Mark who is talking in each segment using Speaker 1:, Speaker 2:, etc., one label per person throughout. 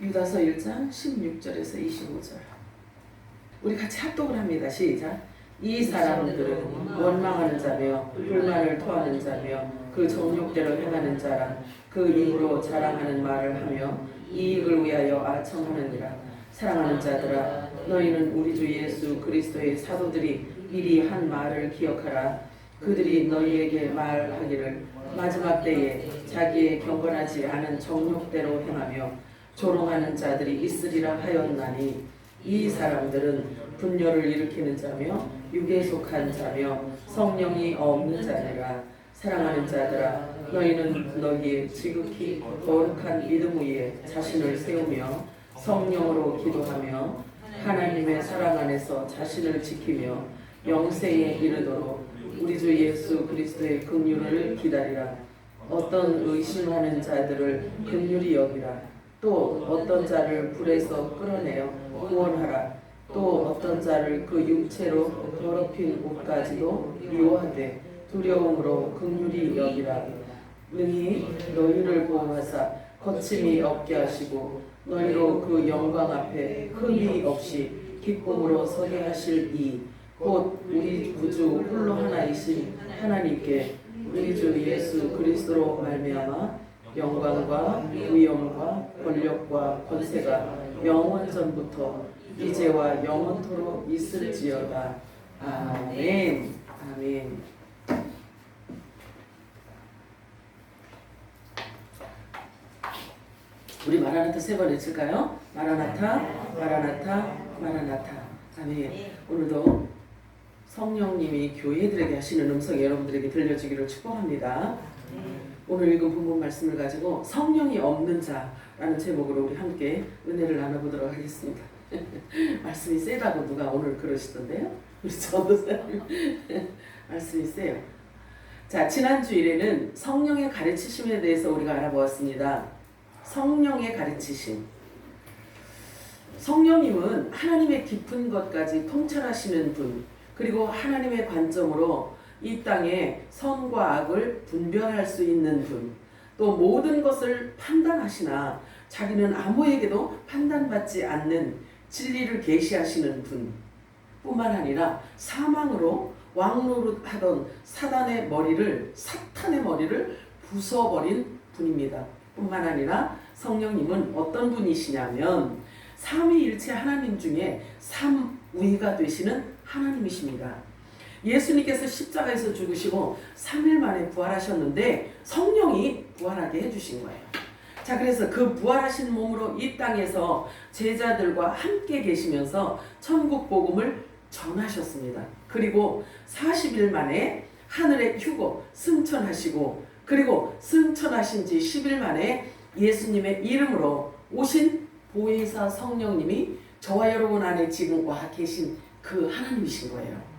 Speaker 1: 유다서 1장 16절에서 25절. 우리 같이 합독을 합니다. 시작. 이 사람들은 원망하는 자며 불만을 토하는 자며 그 정욕대로 행하는 자라. 그 입으로 자랑하는 말을 하며 이익을 위하여 아첨하느니라. 사랑하는 자들아, 너희는 우리 주 예수 그리스도의 사도들이 미리 한 말을 기억하라. 그들이 너희에게 말하기를 마지막 때에 자기의 경건하지 않은 정욕대로 행하며 조롱하는 자들이 있으리라 하였나니, 이 사람들은 분열을 일으키는 자며 육에 속한 자며 성령이 없는 자니라. 사랑하는 자들아, 너희는 너희의 지극히 거룩한 믿음 위에 자신을 세우며 성령으로 기도하며 하나님의 사랑 안에서 자신을 지키며 영생에 이르도록 우리 주 예수 그리스도의 긍휼을 기다리라. 어떤 의심하는 자들을 긍휼히 여기라. 또 어떤 자를 불에서 끌어내어 구원하라. 또 어떤 자를 그 육체로 더럽힌 옷까지도 미워하되 두려움으로 긍휼히 여기라. 능히 너희를 보호하사 거침이 없게 하시고 너희로 그 영광 앞에 흠이 없이 기쁨으로 서게 하실 이 곧 우리 구주 홀로 하나이신 하나님께 우리 주 예수 그리스도로 말미암아 영광과 위엄과 권력과 권세가 영원전부터 이제와 영원토록 있을지어다. 아멘. 아멘. 우리 마라나타 세 번 외칠까요? 마라나타, 마라나타, 마라나타. 아멘. 오늘도 성령님이 교회들에게 하시는 음성이 여러분들에게 들려주기를 축복합니다. 오늘 읽은 본문 말씀을 가지고 성령이 없는 자라는 제목으로 우리 함께 은혜를 나눠보도록 하겠습니다. 말씀이 세다고 누가 오늘 그러시던데요? 우리 전도사님 말씀이 세요. 자, 지난 주일에는 성령의 가르치심에 대해서 우리가 알아보았습니다. 성령의 가르치심. 성령님은 하나님의 깊은 것까지 통찰하시는 분, 그리고 하나님의 관점으로 이 땅에 선과 악을 분별할 수 있는 분, 또 모든 것을 판단하시나 자기는 아무에게도 판단받지 않는 진리를 계시하시는 분 뿐만 아니라 사망으로 왕노릇하던 사탄의 머리를 부숴버린 분입니다. 뿐만 아니라 성령님은 어떤 분이시냐면 삼위일체 하나님 중에 삼위가 되시는 하나님이십니다. 예수님께서 십자가에서 죽으시고 3일 만에 부활하셨는데 성령이 부활하게 해주신 거예요. 자, 그래서 그 부활하신 몸으로 이 땅에서 제자들과 함께 계시면서 천국 복음을 전하셨습니다. 그리고 40일 만에 하늘에 휴고 승천하시고, 그리고 승천하신 지 10일 만에 예수님의 이름으로 오신 보혜사 성령님이 저와 여러분 안에 지금 와 계신 그 하나님이신 거예요.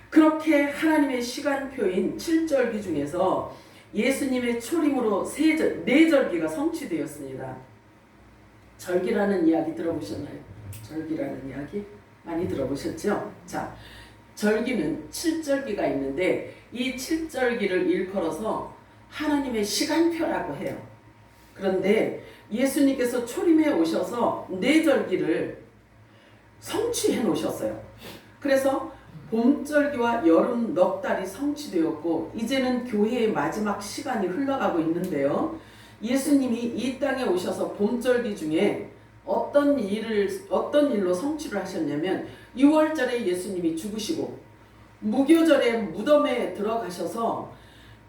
Speaker 1: 그렇게 하나님의 시간표인 7절기 중에서 예수님의 초림으로 4절기가 성취되었습니다. 절기라는 이야기 들어보셨나요? 절기라는 이야기 많이 들어보셨죠? 자, 절기는 7절기가 있는데 이 7절기를 일컬어서 하나님의 시간표라고 해요. 그런데 예수님께서 초림에 오셔서 4절기를 성취해 놓으셨어요. 그래서 봄절기와 여름 넉 달이 성취되었고 이제는 교회의 마지막 시간이 흘러가고 있는데요. 예수님이 이 땅에 오셔서 봄절기 중에 어떤 일로 성취를 하셨냐면 6월절에 예수님이 죽으시고 무교절에 무덤에 들어가셔서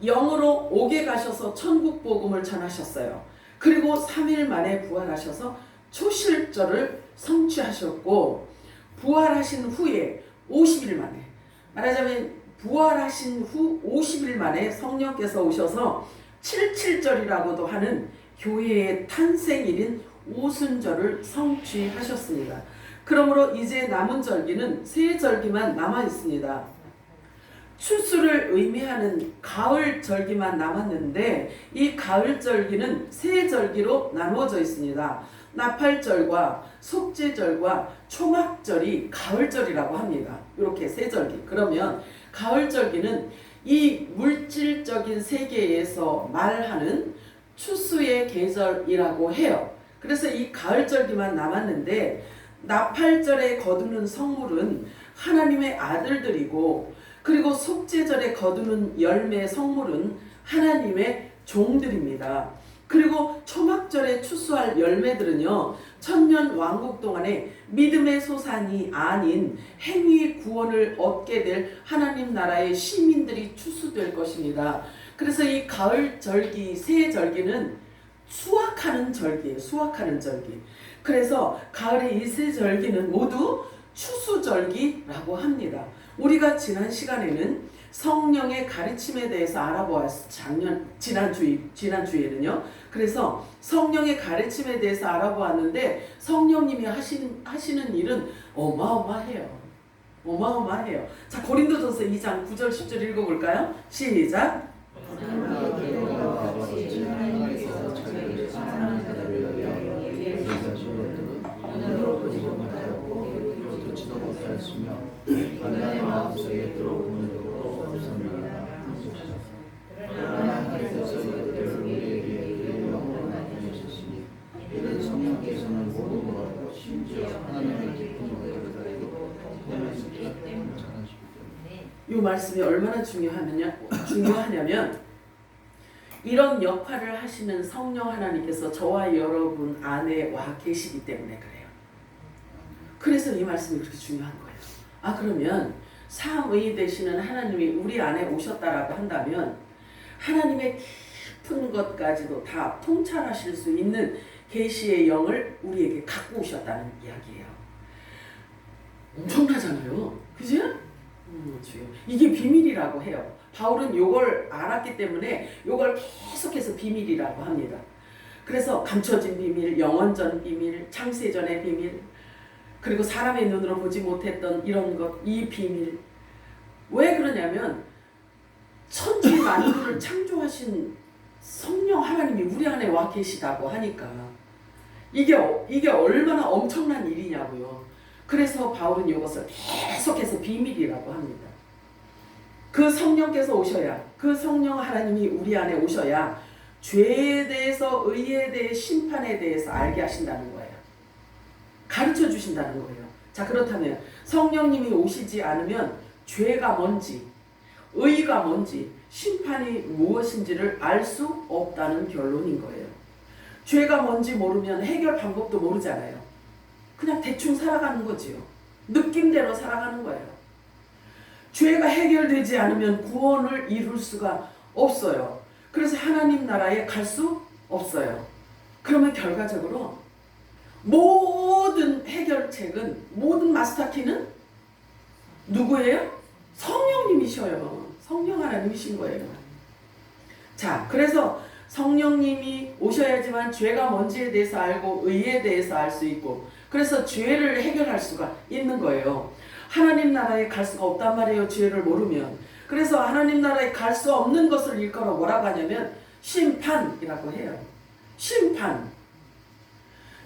Speaker 1: 영으로 옥에 가셔서 천국 복음을 전하셨어요. 그리고 3일 만에 부활하셔서 초실절을 성취하셨고, 부활하신 후에 50일 만에, 말하자면 부활하신 후 50일 만에 성령께서 오셔서 77절이라고도 하는 교회의 탄생일인 오순절을 성취하셨습니다. 그러므로 이제 남은 절기는 3절기만 남아 있습니다. 추수를 의미하는 가을 절기만 남았는데 이 가을 절기는 3절기로 나누어져 있습니다. 나팔절과 속죄절과 초막절이 가을절이라고 합니다. 이렇게 3절기. 그러면 가을절기는 이 물질적인 세계에서 말하는 추수의 계절이라고 해요. 그래서 이 가을절기만 남았는데 나팔절에 거두는 성물은 하나님의 아들들이고, 그리고 속죄절에 거두는 열매 성물은 하나님의 종들입니다. 그리고 초막절에 추수할 열매들은요, 천년 왕국 동안에 믿음의 소산이 아닌 행위의 구원을 얻게 될 하나님 나라의 시민들이 추수될 것입니다. 그래서 이 가을 절기, 새 절기는 수확하는 절기예요. 수확하는 절기. 그래서 가을의 이 새 절기는 모두 추수절기라고 합니다. 우리가 지난 시간에는 성령의 가르침에 대해서 알아보았어요. 지난주에는요. 그래서 성령의 가르침에 대해서 알아보았는데 성령님이 하시는 일은 어마어마해요. 어마어마해요. 자, 고린도전서 2장 9절 10절 읽어볼까요? 시작. 이 말씀이 얼마나 중요하냐면 이런 역할을 하시는 성령 하나님께서 저와 여러분 안에 와 계시기 때문에 그래요. 그래서 이 말씀이 그렇게 중요한 거예요. 아, 그러면 삼위 되시는 하나님이 우리 안에 오셨다라고 한다면 하나님의 깊은 것까지도 다 통찰하실 수 있는 계시의 영을 우리에게 갖고 오셨다는 이야기예요. 엄청나잖아요. 그죠? 이게 비밀이라고 해요. 바울은 이걸 알았기 때문에 이걸 계속해서 비밀이라고 합니다. 그래서 감춰진 비밀, 영원전 비밀, 창세전의 비밀, 그리고 사람의 눈으로 보지 못했던 이런 것, 이 비밀. 왜 그러냐면 천지 만물을 창조하신 성령 하나님이 우리 안에 와 계시다고 하니까 이게 얼마나 엄청난 일이냐고요. 그래서 바울은 이것을 계속해서 비밀이라고 합니다. 그 성령께서 오셔야, 그 성령 하나님이 우리 안에 오셔야 죄에 대해서, 의에 대해, 심판에 대해서 알게 하신다는 거예요. 가르쳐 주신다는 거예요. 자, 그렇다면 성령님이 오시지 않으면 죄가 뭔지, 의가 뭔지, 심판이 무엇인지를 알 수 없다는 결론인 거예요. 죄가 뭔지 모르면 해결 방법도 모르잖아요. 그냥 대충 살아가는 거지요. 느낌대로 살아가는 거예요. 죄가 해결되지 않으면 구원을 이룰 수가 없어요. 그래서 하나님 나라에 갈 수 없어요. 그러면 결과적으로 모든 해결책은, 모든 마스터키는 누구예요? 성령님이셔요. 성령 하나님이신 거예요. 자, 그래서 성령님이 오셔야지만 죄가 뭔지에 대해서 알고 의에 대해서 알 수 있고, 그래서 죄를 해결할 수가 있는 거예요. 하나님 나라에 갈 수가 없단 말이에요. 죄를 모르면. 그래서 하나님 나라에 갈 수 없는 것을 일컬어 뭐라고 하냐면 심판이라고 해요. 심판.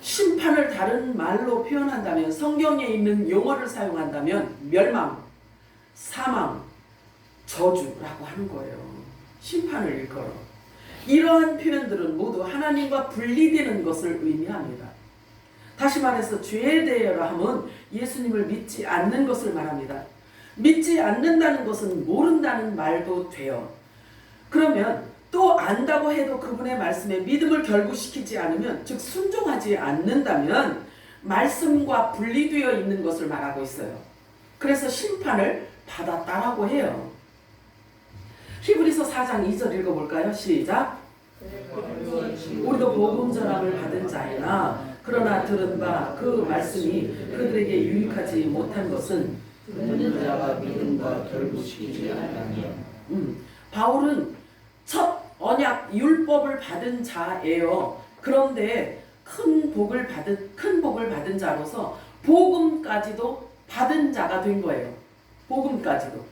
Speaker 1: 심판을 다른 말로 표현한다면, 성경에 있는 용어를 사용한다면 멸망, 사망, 저주라고 하는 거예요. 심판을 일컬어. 이러한 표현들은 모두 하나님과 분리되는 것을 의미합니다. 다시 말해서 죄에 대하여 하면 예수님을 믿지 않는 것을 말합니다. 믿지 않는다는 것은 모른다는 말도 돼요. 그러면 또 안다고 해도 그분의 말씀에 믿음을 결부시키지 않으면, 즉 순종하지 않는다면 말씀과 분리되어 있는 것을 말하고 있어요. 그래서 심판을 받았다라고 해요. 히브리서 4장 2절 읽어볼까요? 시작. 우리도 복음 전함을 받은 자이나 그러나 들은 바 그 말씀이 그들에게 유익하지 못한 것은
Speaker 2: 듣는 자가 믿음과 결부시키지 아니하니라.
Speaker 1: 바울은 첫 언약 율법을 받은 자예요. 그런데 큰 복을 받은 자로서 복음까지도 받은 자가 된 거예요. 복음까지도.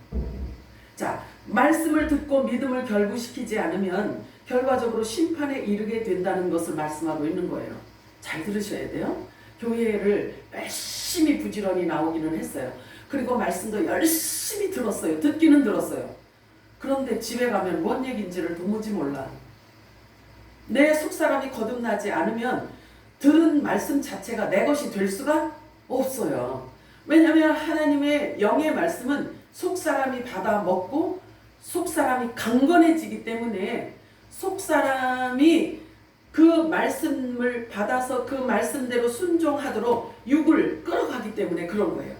Speaker 1: 자, 말씀을 듣고 믿음을 결부시키지 않으면 결과적으로 심판에 이르게 된다는 것을 말씀하고 있는 거예요. 잘 들으셔야 돼요. 교회를 열심히 부지런히 나오기는 했어요. 그리고 말씀도 열심히 들었어요. 듣기는 들었어요. 그런데 집에 가면 뭔 얘기인지를 도무지 몰라. 내 속사람이 거듭나지 않으면 들은 말씀 자체가 내 것이 될 수가 없어요. 왜냐하면 하나님의 영의 말씀은 속사람이 받아 먹고 속사람이 강건해지기 때문에 속사람이 그 말씀을 받아서 그 말씀대로 순종하도록 육을 끌어가기 때문에 그런 거예요.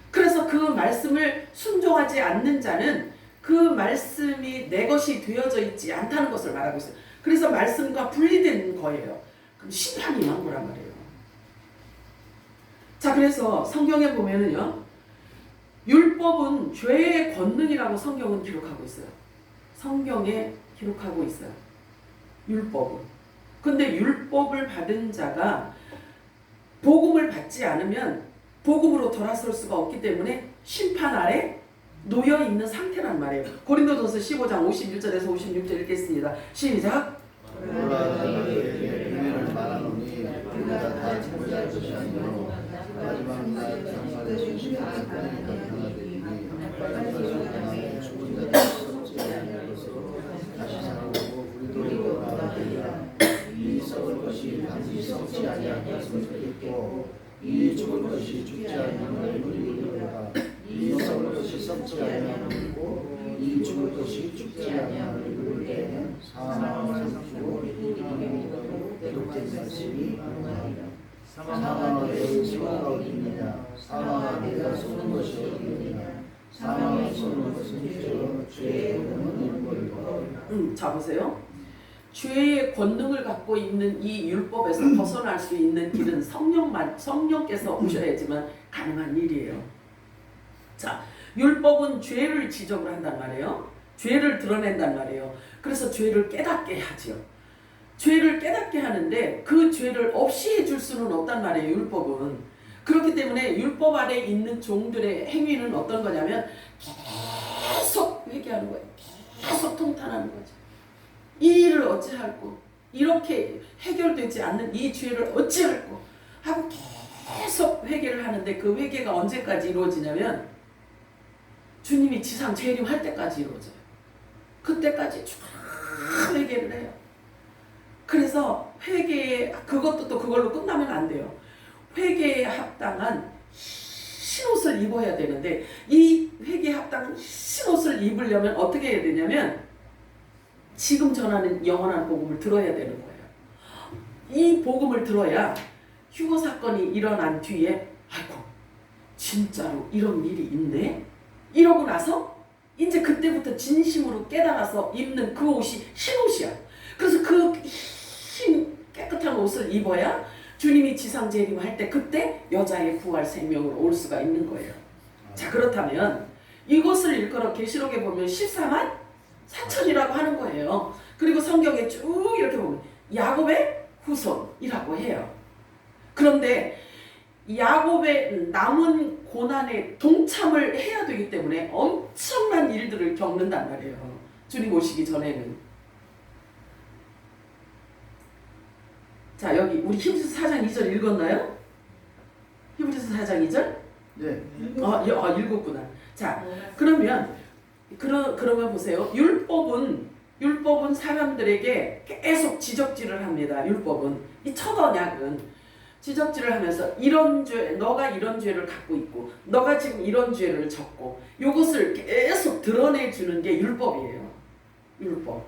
Speaker 1: 그래서 그 말씀을 순종하지 않는 자는 그 말씀이 내 것이 되어져 있지 않다는 것을 말하고 있어요. 그래서 말씀과 분리된 거예요. 그럼 심판이 임한 거란 말이에요. 자, 그래서 성경에 보면은요, 율법은 죄의 권능이라고 성경은 기록하고 있어요. 성경에 기록하고 있어요. 율법은. 근데 율법을 받은 자가 복음을 받지 않으면 복음으로 돌아설 수가 없기 때문에 심판 아래 놓여 있는 상태란 말이에요. 고린도전서 15장 51절에서 56절 읽겠습니다. 시작.
Speaker 2: 의미를 말하노니 우리가 다 참여할 것이 아니요 마지막 날 장사를 진실하게 나타나되니 빨리 죽은 자들 썩지 아니할 것으로 다시 살아오고 우리도 나아가리라. 이 썩을 것이 반드시 썩지 아니할 것을 믿고 이 죽을 것이 죽지 아니하는 우리가 이 썩을 것이 썩지 아니하는 믿고 이 죽을 것이 죽지 아니하는 우리에게는 사망을 삼키고 이기고 기록된 말씀이 아니하리라. 사망의 수가 어디 있느냐? 사망아 내가 쏘는 것이 어디 있느냐? 사망을 쏘는 것은 죄의 권능을 보이고.
Speaker 1: 자, 보세요. 죄의 권능을 갖고 있는 이 율법에서 벗어날 수 있는 길은 성령께서 오셔야지만 가능한 일이에요. 자, 율법은 죄를 지적을 한단 말이에요. 죄를 드러낸단 말이에요. 그래서 죄를 깨닫게 하지요. 죄를 깨닫게 하는데 그 죄를 없이 해줄 수는 없단 말이에요. 율법은. 그렇기 때문에 율법 아래 있는 종들의 행위는 어떤 거냐면 계속 회개하는 거예요. 계속 통탄하는 거죠. 이 일을 어찌할꼬, 이렇게 해결되지 않는 이 죄를 어찌할꼬 하고 계속 회개를 하는데 그 회개가 언제까지 이루어지냐면 주님이 지상 재림할 때까지 이루어져요. 그때까지 쭉 회개를 해요. 그래서 회개에, 그것도 또 그걸로 끝나면 안 돼요. 회개에 합당한 흰옷을 입어야 되는데 이 회개에 합당한 흰옷을 입으려면 어떻게 해야 되냐면 지금 전하는 영원한 복음을 들어야 되는 거예요. 이 복음을 들어야 휴거 사건이 일어난 뒤에 아이고 진짜로 이런 일이 있네? 이러고 나서 이제 그때부터 진심으로 깨달아서 입는 그 옷이 흰 옷이야. 그래서 그 흰 깨끗한 옷을 입어야 주님이 지상 재림할 때 그때 여자의 부활 생명으로 올 수가 있는 거예요. 자, 그렇다면 이것을 일컬어 계시록에 보면 14만 4천이라고 하는 거예요. 그리고 성경에 쭉 이렇게 보면 야곱의 후손이라고 해요. 그런데 야곱의 남은 고난에 동참을 해야 되기 때문에 엄청난 일들을 겪는단 말이에요. 주님 오시기 전에는. 자, 여기 우리 히브리서 4장 2절 읽었나요? 히브리서 4장 2절?
Speaker 2: 네.
Speaker 1: 읽었구나. 자, 그러면 보세요. 율법은 사람들에게 계속 지적질을 합니다. 율법은 이 첫 언약은 지적질을 하면서 이런 죄, 너가 이런 죄를 갖고 있고 너가 지금 이런 죄를 졌고 이것을 계속 드러내주는 게 율법이에요. 율법.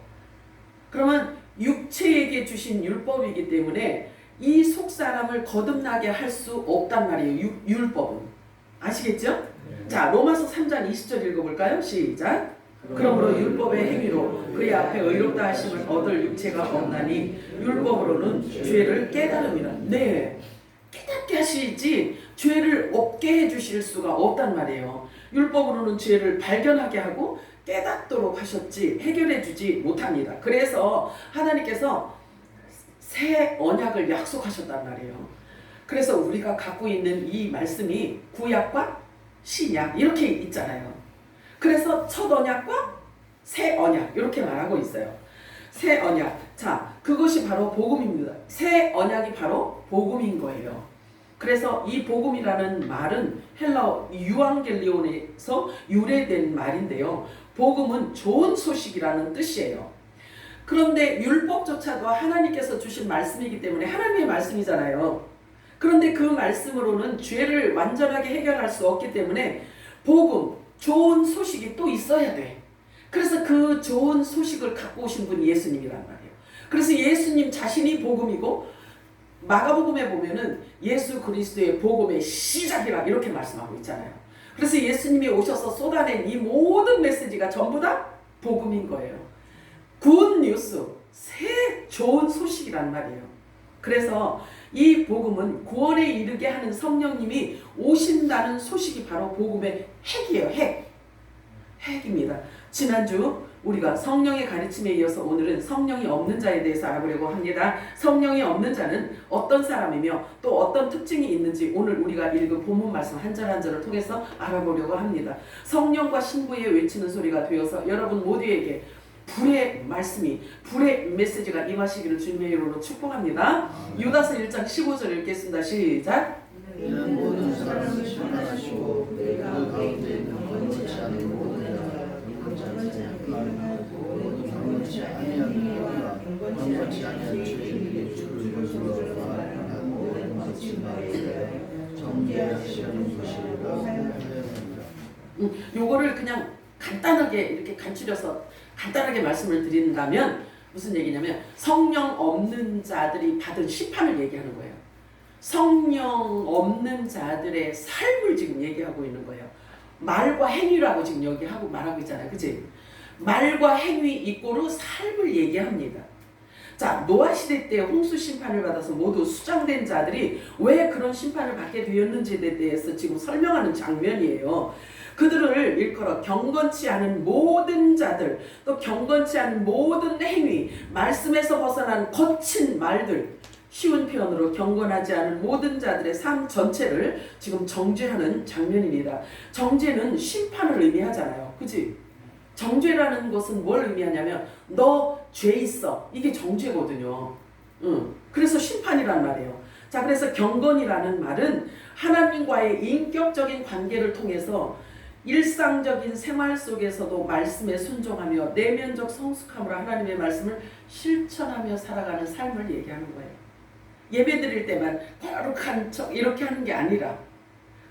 Speaker 1: 그러면 육체에게 주신 율법이기 때문에 이 속사람을 거듭나게 할 수 없단 말이에요. 율법은. 아시겠죠? 네. 자, 로마서 3장 20절 읽어볼까요? 시작. 그러므로 율법의 행위로 그의 앞에 의롭다 하심을 얻을 육체가 없나니 율법으로는 죄를 깨달음이라. 네, 깨닫게 하시지 죄를 없게 해주실 수가 없단 말이에요. 율법으로는 죄를 발견하게 하고 깨닫도록 하셨지 해결해주지 못합니다. 그래서 하나님께서 새 언약을 약속하셨단 말이에요. 그래서 우리가 갖고 있는 이 말씀이 구약과 신약 이렇게 있잖아요. 그래서 첫 언약과 새 언약 이렇게 말하고 있어요. 새 언약. 자, 그것이 바로 복음입니다. 새 언약이 바로 복음인 거예요. 그래서 이 복음이라는 말은 헬라어 유앙겔리온에서 유래된 말인데요. 복음은 좋은 소식이라는 뜻이에요. 그런데 율법조차도 하나님께서 주신 말씀이기 때문에 하나님의 말씀이잖아요. 그런데 그 말씀으로는 죄를 완전하게 해결할 수 없기 때문에 복음, 좋은 소식이 또 있어야 돼. 그래서 그 좋은 소식을 갖고 오신 분이 예수님이란 말이에요. 그래서 예수님 자신이 복음이고 마가복음에 보면은 예수 그리스도의 복음의 시작이라 이렇게 말씀하고 있잖아요. 그래서 예수님이 오셔서 쏟아낸 이 모든 메시지가 전부 다 복음인 거예요. 굿 뉴스, 새 좋은 소식이란 말이에요. 그래서 이 복음은 구원에 이르게 하는 성령님이 오신다는 소식이 바로 복음의 핵이에요. 핵입니다. 지난주 우리가 성령의 가르침에 이어서 오늘은 성령이 없는 자에 대해서 알아보려고 합니다. 성령이 없는 자는 어떤 사람이며 또 어떤 특징이 있는지 오늘 우리가 읽은 본문 말씀 한 절 한 절을 통해서 알아보려고 합니다. 성령과 신부의 외치는 소리가 되어서 여러분 모두에게 불의 말씀이, 불의 메시지가 임하시기를 주님의 이름으로 축복합니다. 유다서 1장 15절 읽겠습니다. 시작.
Speaker 2: 이는 모든 사람을 심판하시고 그 가운데 있는 건너지 않은 모든 건너지 아니한 건너지 아니한 죄인에게 주를 거스르는 모든 것을 정죄하시는 것이라.
Speaker 1: 요거를 그냥 간단하게 이렇게 간추려서 간단하게 말씀을 드린다면 무슨 얘기냐면 성령 없는 자들이 받은 심판을 얘기하는 거예요. 성령 없는 자들의 삶을 지금 얘기하고 있는 거예요. 말과 행위라고 지금 여기 하고 말하고 있잖아요. 그치? 말과 행위 이꼬르 삶을 얘기합니다. 자, 노아 시대 때 홍수 심판을 받아서 모두 수장된 자들이 왜 그런 심판을 받게 되었는지에 대해서 지금 설명하는 장면이에요. 그들을 일컬어 경건치 않은 모든 자들, 또 경건치 않은 모든 행위, 말씀에서 벗어난 거친 말들, 쉬운 표현으로 경건하지 않은 모든 자들의 삶 전체를 지금 정죄하는 장면입니다. 정죄는 심판을 의미하잖아요. 그치? 정죄라는 것은 뭘 의미하냐면 너 죄 있어. 이게 정죄거든요. 그래서 심판이란 말이에요. 자, 그래서 경건이라는 말은 하나님과의 인격적인 관계를 통해서 일상적인 생활 속에서도 말씀에 순종하며 내면적 성숙함으로 하나님의 말씀을 실천하며 살아가는 삶을 얘기하는 거예요. 예배 드릴 때만 거룩한 척 이렇게 하는 게 아니라,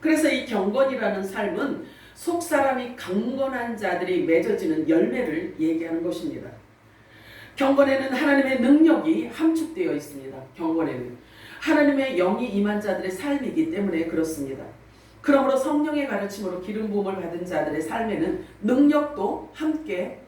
Speaker 1: 그래서 이 경건이라는 삶은 속사람이 강건한 자들이 맺어지는 열매를 얘기하는 것입니다. 경건에는 하나님의 능력이 함축되어 있습니다. 경건에는 하나님의 영이 임한 자들의 삶이기 때문에 그렇습니다. 그러므로 성령의 가르침으로 기름 부음을 받은 자들의 삶에는 능력도 함께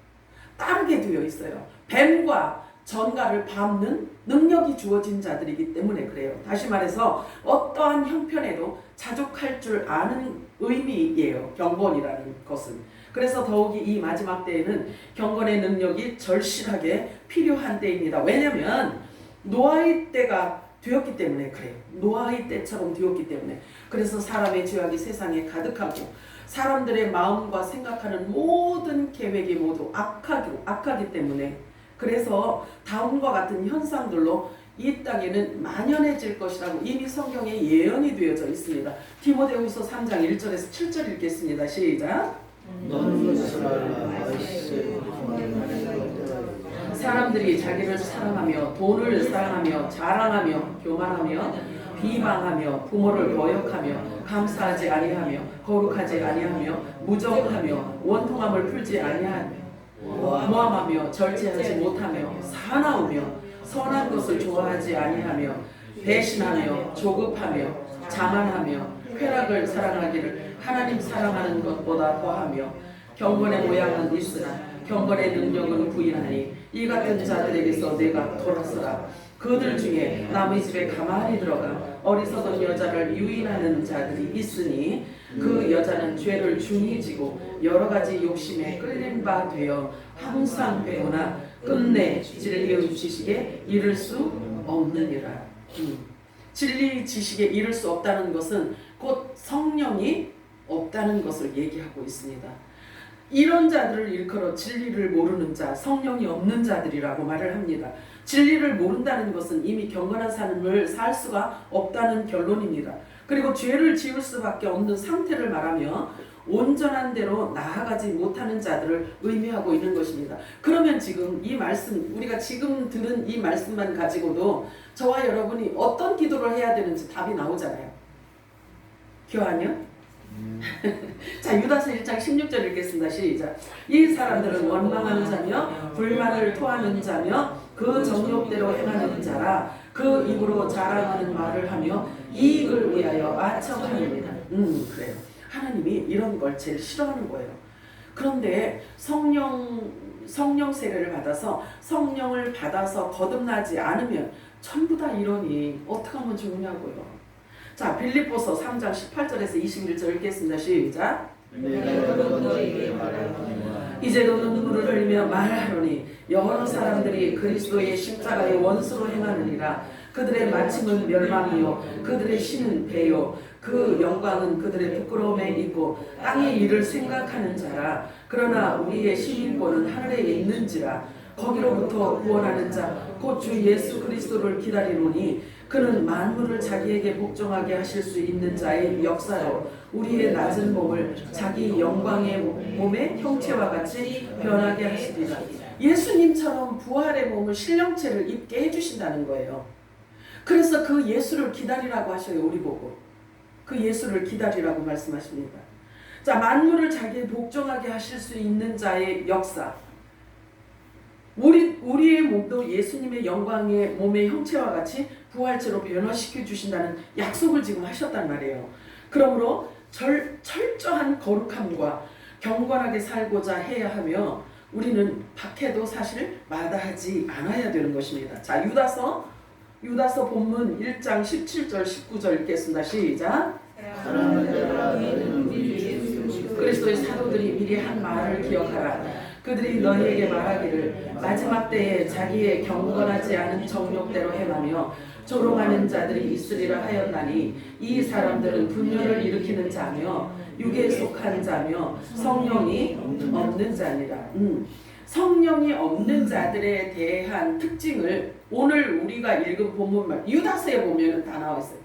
Speaker 1: 따르게 되어 있어요. 뱀과 전갈을 밟는 능력이 주어진 자들이기 때문에 그래요. 다시 말해서 어떠한 형편에도 자족할 줄 아는 의미예요. 경건이라는 것은. 그래서 더욱이 이 마지막 때에는 경건의 능력이 절실하게 필요한 때입니다. 왜냐하면 노아의 때가 되었기 때문에 그래요. 노아의 때처럼 되었기 때문에. 그래서 사람의 죄악이 세상에 가득하고 사람들의 마음과 생각하는 모든 계획이 모두 악하기 때문에, 그래서 다음과 같은 현상들로 이 땅에는 만연해질 것이라고 이미 성경에 예언이 되어져 있습니다. 디모데후서 3장 1절에서 7절 읽겠습니다. 시작.
Speaker 2: 너는 것을 알라.
Speaker 1: 사람들이 자기를 사랑하며 돈을 사랑하며 자랑하며 교만하며 비방하며 부모를 거역하며 감사하지 아니하며 거룩하지 아니하며 무정하며 원통함을 풀지 아니하며 모함하며 절제하지 못하며 사나우며 선한 것을 좋아하지 아니하며 배신하며 조급하며 자만하며 쾌락을 사랑하기를 하나님 사랑하는 것보다 더하며 경건의 모양은 있으나 경건의 능력은 부인하니 이 같은 자들에게서 내가 돌아서라. 그들 중에 남의 집에 가만히 들어가 어리석은 여자를 유인하는 자들이 있으니 그 여자는 죄를 중히 지고 여러 가지 욕심에 끌린 바 되어 항상 배우나 끝내 진리의 지식에 이를 수 없느니라. 진리 지식에 이를 수 없다는 것은 곧 성령이 없다는 것을 얘기하고 있습니다. 이런 자들을 일컬어 진리를 모르는 자, 성령이 없는 자들이라고 말을 합니다. 진리를 모른다는 것은 이미 경건한 삶을 살 수가 없다는 결론입니다. 그리고 죄를 지을 수밖에 없는 상태를 말하며 온전한 대로 나아가지 못하는 자들을 의미하고 있는 것입니다. 그러면 지금 이 말씀, 우리가 지금 들은 이 말씀만 가지고도 저와 여러분이 어떤 기도를 해야 되는지 답이 나오잖아요. 교환요? 자, 유다서 1장 16절 읽겠습니다. 시작. 이 사람들은 원망하는 자며 불만을 토하는 자며 그 정욕대로 행하는 자라. 그 입으로 자랑하는 말을 하며 이익을 위하여 아첨하느니라. 그래요. 하나님이 이런 걸 제일 싫어하는 거예요. 그런데 성령 세례를 받아서 성령을 받아서 거듭나지 않으면 전부 다 이러니 어떻게 하면 좋냐고요. 자, 빌립보서 3장 18절에서 21절 읽겠습니다. 시작. 이제도 눈물을 흘리며 말하노니 여러 사람들이 그리스도의 십자가의 원수로 행하느니라. 그들의 마침은 멸망이요 그들의 신은 배요 그 영광은 그들의 부끄러움에 있고 땅의 일을 생각하는 자라. 그러나 우리의 시민권은 하늘에 있는지라. 거기로부터 구원하는 자 곧 주 예수 그리스도를 기다리노니 그는 만물을 자기에게 복종하게 하실 수 있는 자의 역사로 우리의 낮은 몸을 자기 영광의 몸의 형체와 같이 변하게 하시리라. 예수님처럼 부활의 몸을 신령체를 입게 해주신다는 거예요. 그래서 그 예수를 기다리라고 하셔요. 우리 보고 그 예수를 기다리라고 말씀하십니다. 자, 만물을 자기에 복종하게 하실 수 있는 자의 역사. 우리의 몸도 예수님의 영광의 몸의 형체와 같이 부활체로 변화시켜 주신다는 약속을 지금 하셨단 말이에요. 그러므로 철저한 거룩함과 경건하게 살고자 해야 하며 우리는 박해도 사실 마다하지 않아야 되는 것입니다. 자, 유다서 본문 1장 17절 19절 읽겠습니다. 시작. 그리스도의 사도들이 미리 한 말을 기억하라. 그들이 너희에게 말하기를 마지막 때에 자기의 경건하지 않은 정욕대로 행하며 조롱하는 자들이 있으리라 하였나니 이 사람들은 분열을 일으키는 자며 육에 속한 자며 성령이 없는 자니라. 성령이 없는 자들에 대한 특징을 오늘 우리가 읽은 본문말 유다서에 보면은 다 나와 있어요.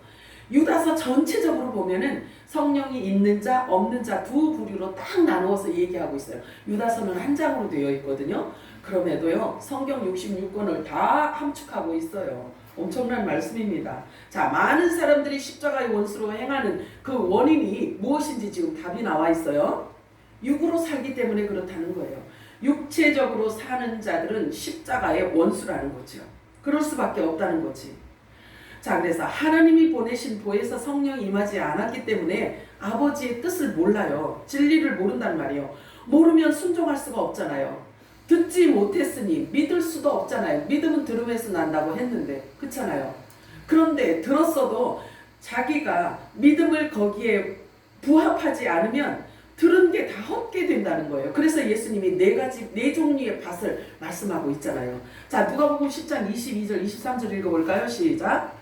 Speaker 1: 유다서 전체적으로 보면은 성령이 있는 자, 없는 자 두 부류로 딱 나누어서 얘기하고 있어요. 유다서는 한 장으로 되어 있거든요. 그럼에도요, 성경 66권을 다 함축하고 있어요. 엄청난 말씀입니다. 자, 많은 사람들이 십자가의 원수로 행하는 그 원인이 무엇인지 지금 답이 나와 있어요. 육으로 살기 때문에 그렇다는 거예요. 육체적으로 사는 자들은 십자가의 원수라는 거죠. 그럴 수밖에 없다는 거지. 자, 그래서 하나님이 보내신 보혜사 성령이 임하지 않았기 때문에 아버지의 뜻을 몰라요. 진리를 모른단 말이에요. 모르면 순종할 수가 없잖아요. 듣지 못했으니 믿을 수도 없잖아요. 믿음은 들음에서 난다고 했는데, 그렇잖아요. 그런데 들었어도 자기가 믿음을 거기에 부합하지 않으면 들은 게 다 헛게 된다는 거예요. 그래서 예수님이 네 종류의 밭을 말씀하고 있잖아요. 자, 누가복음 10장 22절 23절 읽어볼까요? 시작.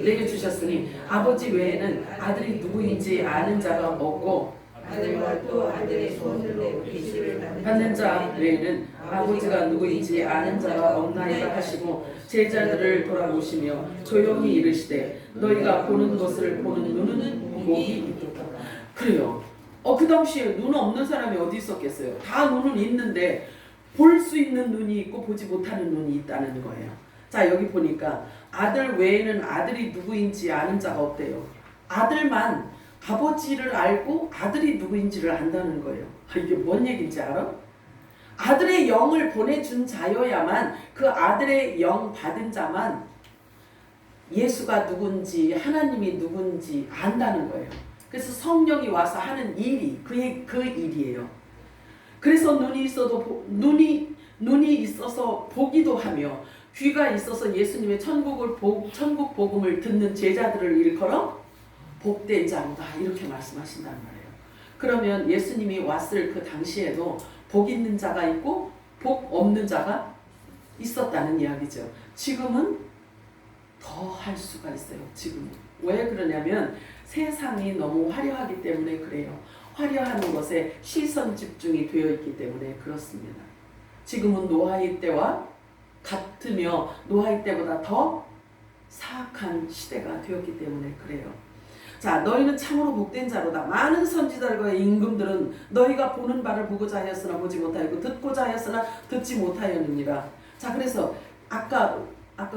Speaker 1: 내게 주셨으니 아버지 외에는 아들이 누구인지 아는 자가 없고
Speaker 3: 아들과 또 아들의 손으로 계시를
Speaker 1: 받는 자 외에는 아버지가 누구인지 아는 자가 없나이다 하시고 제자들을 돌아보시며 조용히 이르시되 너희가 보는 것을 보는 눈은 복이 있도다. 그래요. 그 당시에 눈 없는 사람이 어디 있었겠어요? 다 눈은 있는데 볼 수 있는 눈이 있고 보지 못하는 눈이 있다는 거예요. 자, 여기 보니까 아들 외에는 아들이 누구인지 아는 자가 없대요. 아들만 아버지를 알고 아들이 누구인지를 안다는 거예요. 이게 뭔 얘기인지 알아? 아들의 영을 보내준 자여야만 그 아들의 영 받은 자만 예수가 누군지 하나님이 누군지 안다는 거예요. 그래서 성령이 와서 하는 일이 그 일이에요. 그래서 눈이 있어서 보기도 하며 귀가 있어서 예수님의 천국 복음을 듣는 제자들을 일컬어 복된 자로다 이렇게 말씀하신단 말이에요. 그러면 예수님이 왔을 그 당시에도 복 있는 자가 있고 복 없는 자가 있었다는 이야기죠. 지금은 더 할 수가 있어요. 지금은. 왜 그러냐면 세상이 너무 화려하기 때문에 그래요. 화려한 것에 시선 집중이 되어 있기 때문에 그렇습니다. 지금은 노아의 때와 같으며 노아의 때보다 더 사악한 시대가 되었기 때문에 그래요. 자, 너희는 참으로 복된 자로다. 많은 선지자들과 임금들은 너희가 보는 바를 보고자 하였으나 보지 못하였고 듣고자 하였으나 듣지 못하였느니라. 자, 그래서 아까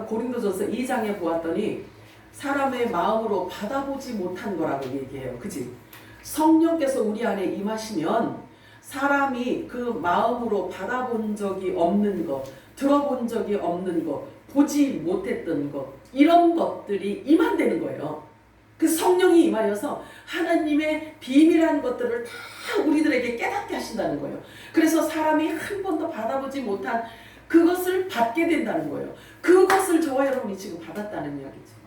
Speaker 1: 고린도전서 2장에 보았더니 사람의 마음으로 받아보지 못한 거라고 얘기해요. 그지? 성령께서 우리 안에 임하시면 사람이 그 마음으로 받아본 적이 없는 것, 들어본 적이 없는 것, 보지 못했던 것, 이런 것들이 임한다는 거예요. 그 성령이 임하여서 하나님의 비밀한 것들을 다 우리들에게 깨닫게 하신다는 거예요. 그래서 사람이 한 번도 받아보지 못한 그것을 받게 된다는 거예요. 그것을 저와 여러분이 지금 받았다는 이야기죠.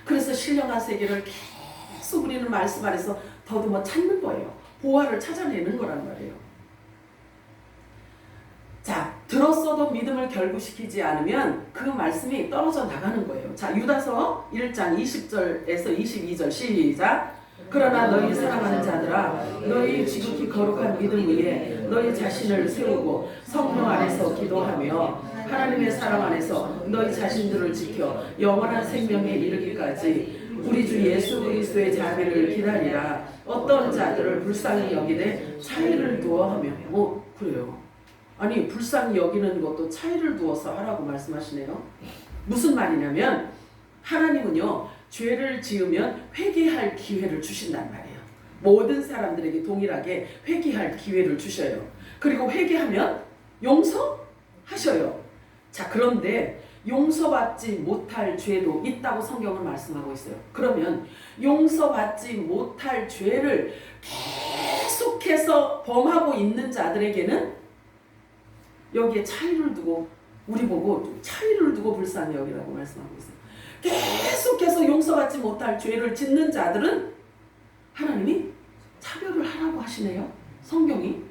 Speaker 1: 그래서 신령한 세계를 계속 우리는 말씀 안에서 더듬어 찾는 거예요. 보화를 찾아내는 거란 말이에요. 자, 들었어도 믿음을 결부시키지 않으면 그 말씀이 떨어져 나가는 거예요. 자, 유다서 1장 20절에서 22절 시작. 그러나 너희 사랑하는 자들아, 너희 지극히 거룩한 믿음 위에 너희 자신을 세우고 성령 안에서 기도하며 하나님의 사랑 안에서 너희 자신들을 지켜 영원한 생명에 이르기까지 우리 주 예수 그리스도의 자비를 기다리라. 어떤 자들을 불쌍히 여기되 차이를 두어 하며. 그래요. 아니, 불쌍히 여기는 것도 차이를 두어서 하라고 말씀하시네요. 무슨 말이냐면 하나님은요, 죄를 지으면 회개할 기회를 주신단 말이에요. 모든 사람들에게 동일하게 회개할 기회를 주셔요. 그리고 회개하면 용서하셔요. 자, 그런데 용서받지 못할 죄도 있다고 성경은 말씀하고 있어요. 그러면 용서받지 못할 죄를 계속해서 범하고 있는 자들에게는 여기에 차이를 두고, 우리 보고 차이를 두고 불쌍히 여기라고 말씀하고 있어요. 계속해서 용서받지 못할 죄를 짓는 자들은 하나님이 차별을 하라고 하시네요. 성경이.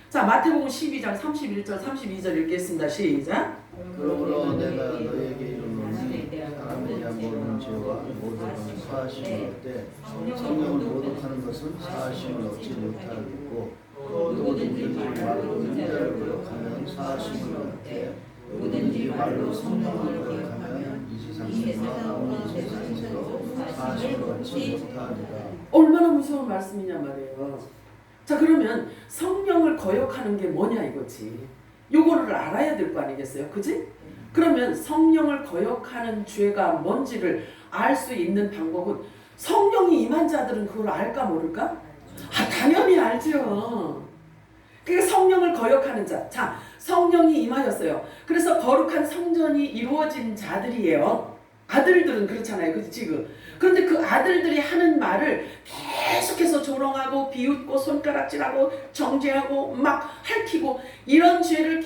Speaker 1: 자, 마태복음 12장 31절 32절 읽겠습니다. 시작.
Speaker 2: 그러므로 내가 너에게 이르노니 사람에 대한 모르는 죄와 모독은 사하심을 얻되 성령을 모독하는 것은 사하심을 얻지 못하겠고 누구든지 말로 인자를 거역하면 사하심을 얻되 누구든지 말로 성령을 거역하면 이지상세와 나오는 세상에서 사하심을 얻지 못하리라.
Speaker 1: 얼마나 무서운 말씀이냐 말이에요. 자, 그러면 성령을 거역하는 게 뭐냐 이거지. 요거를 알아야 될 거 아니겠어요? 그지? 그러면 성령을 거역하는 죄가 뭔지를 알 수 있는 방법은, 성령이 임한 자들은 그걸 알까 모를까? 당연히 알죠. 그게 성령을 거역하는 자. 자, 성령이 임하였어요. 그래서 거룩한 성전이 이루어진 자들이에요. 아들들은 그렇잖아요. 그치, 지금. 그런데 그 아들들이 하는 말을 계속해서 조롱하고 비웃고 손가락질하고 정죄하고 막 핥히고 이런 죄를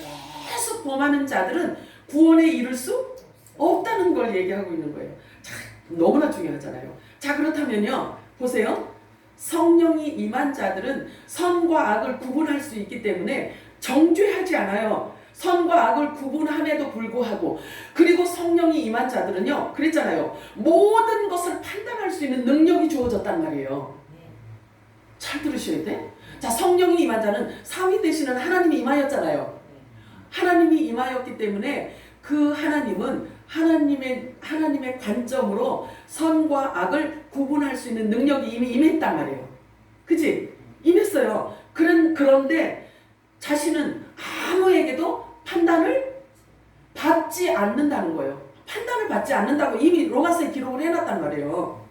Speaker 1: 계속 범하는 자들은 구원에 이를 수 없다는 걸 얘기하고 있는 거예요. 자, 너무나 중요하잖아요. 자, 그렇다면요, 보세요. 성령이 임한 자들은 선과 악을 구분할 수 있기 때문에 정죄하지 않아요. 선과 악을 구분함에도 불구하고. 그리고 성령이 임한 자들은요, 그랬잖아요, 모든 것을 판단할 수 있는 능력이 주어졌단 말이에요. 잘 들으셔야 돼. 자, 성령이 임한 자는 삼위 되시는 하나님이 임하였잖아요. 하나님이 임하였기 때문에 그 하나님은 하나님의 관점으로 선과 악을 구분할 수 있는 능력이 이미 임했단 말이에요. 그치? 임했어요. 그런데 자신은 아무에게도 판단을 받지 않는다는 거예요. 판단을 받지 않는다고 이미 로마서에 기록을 해놨단 말이에요.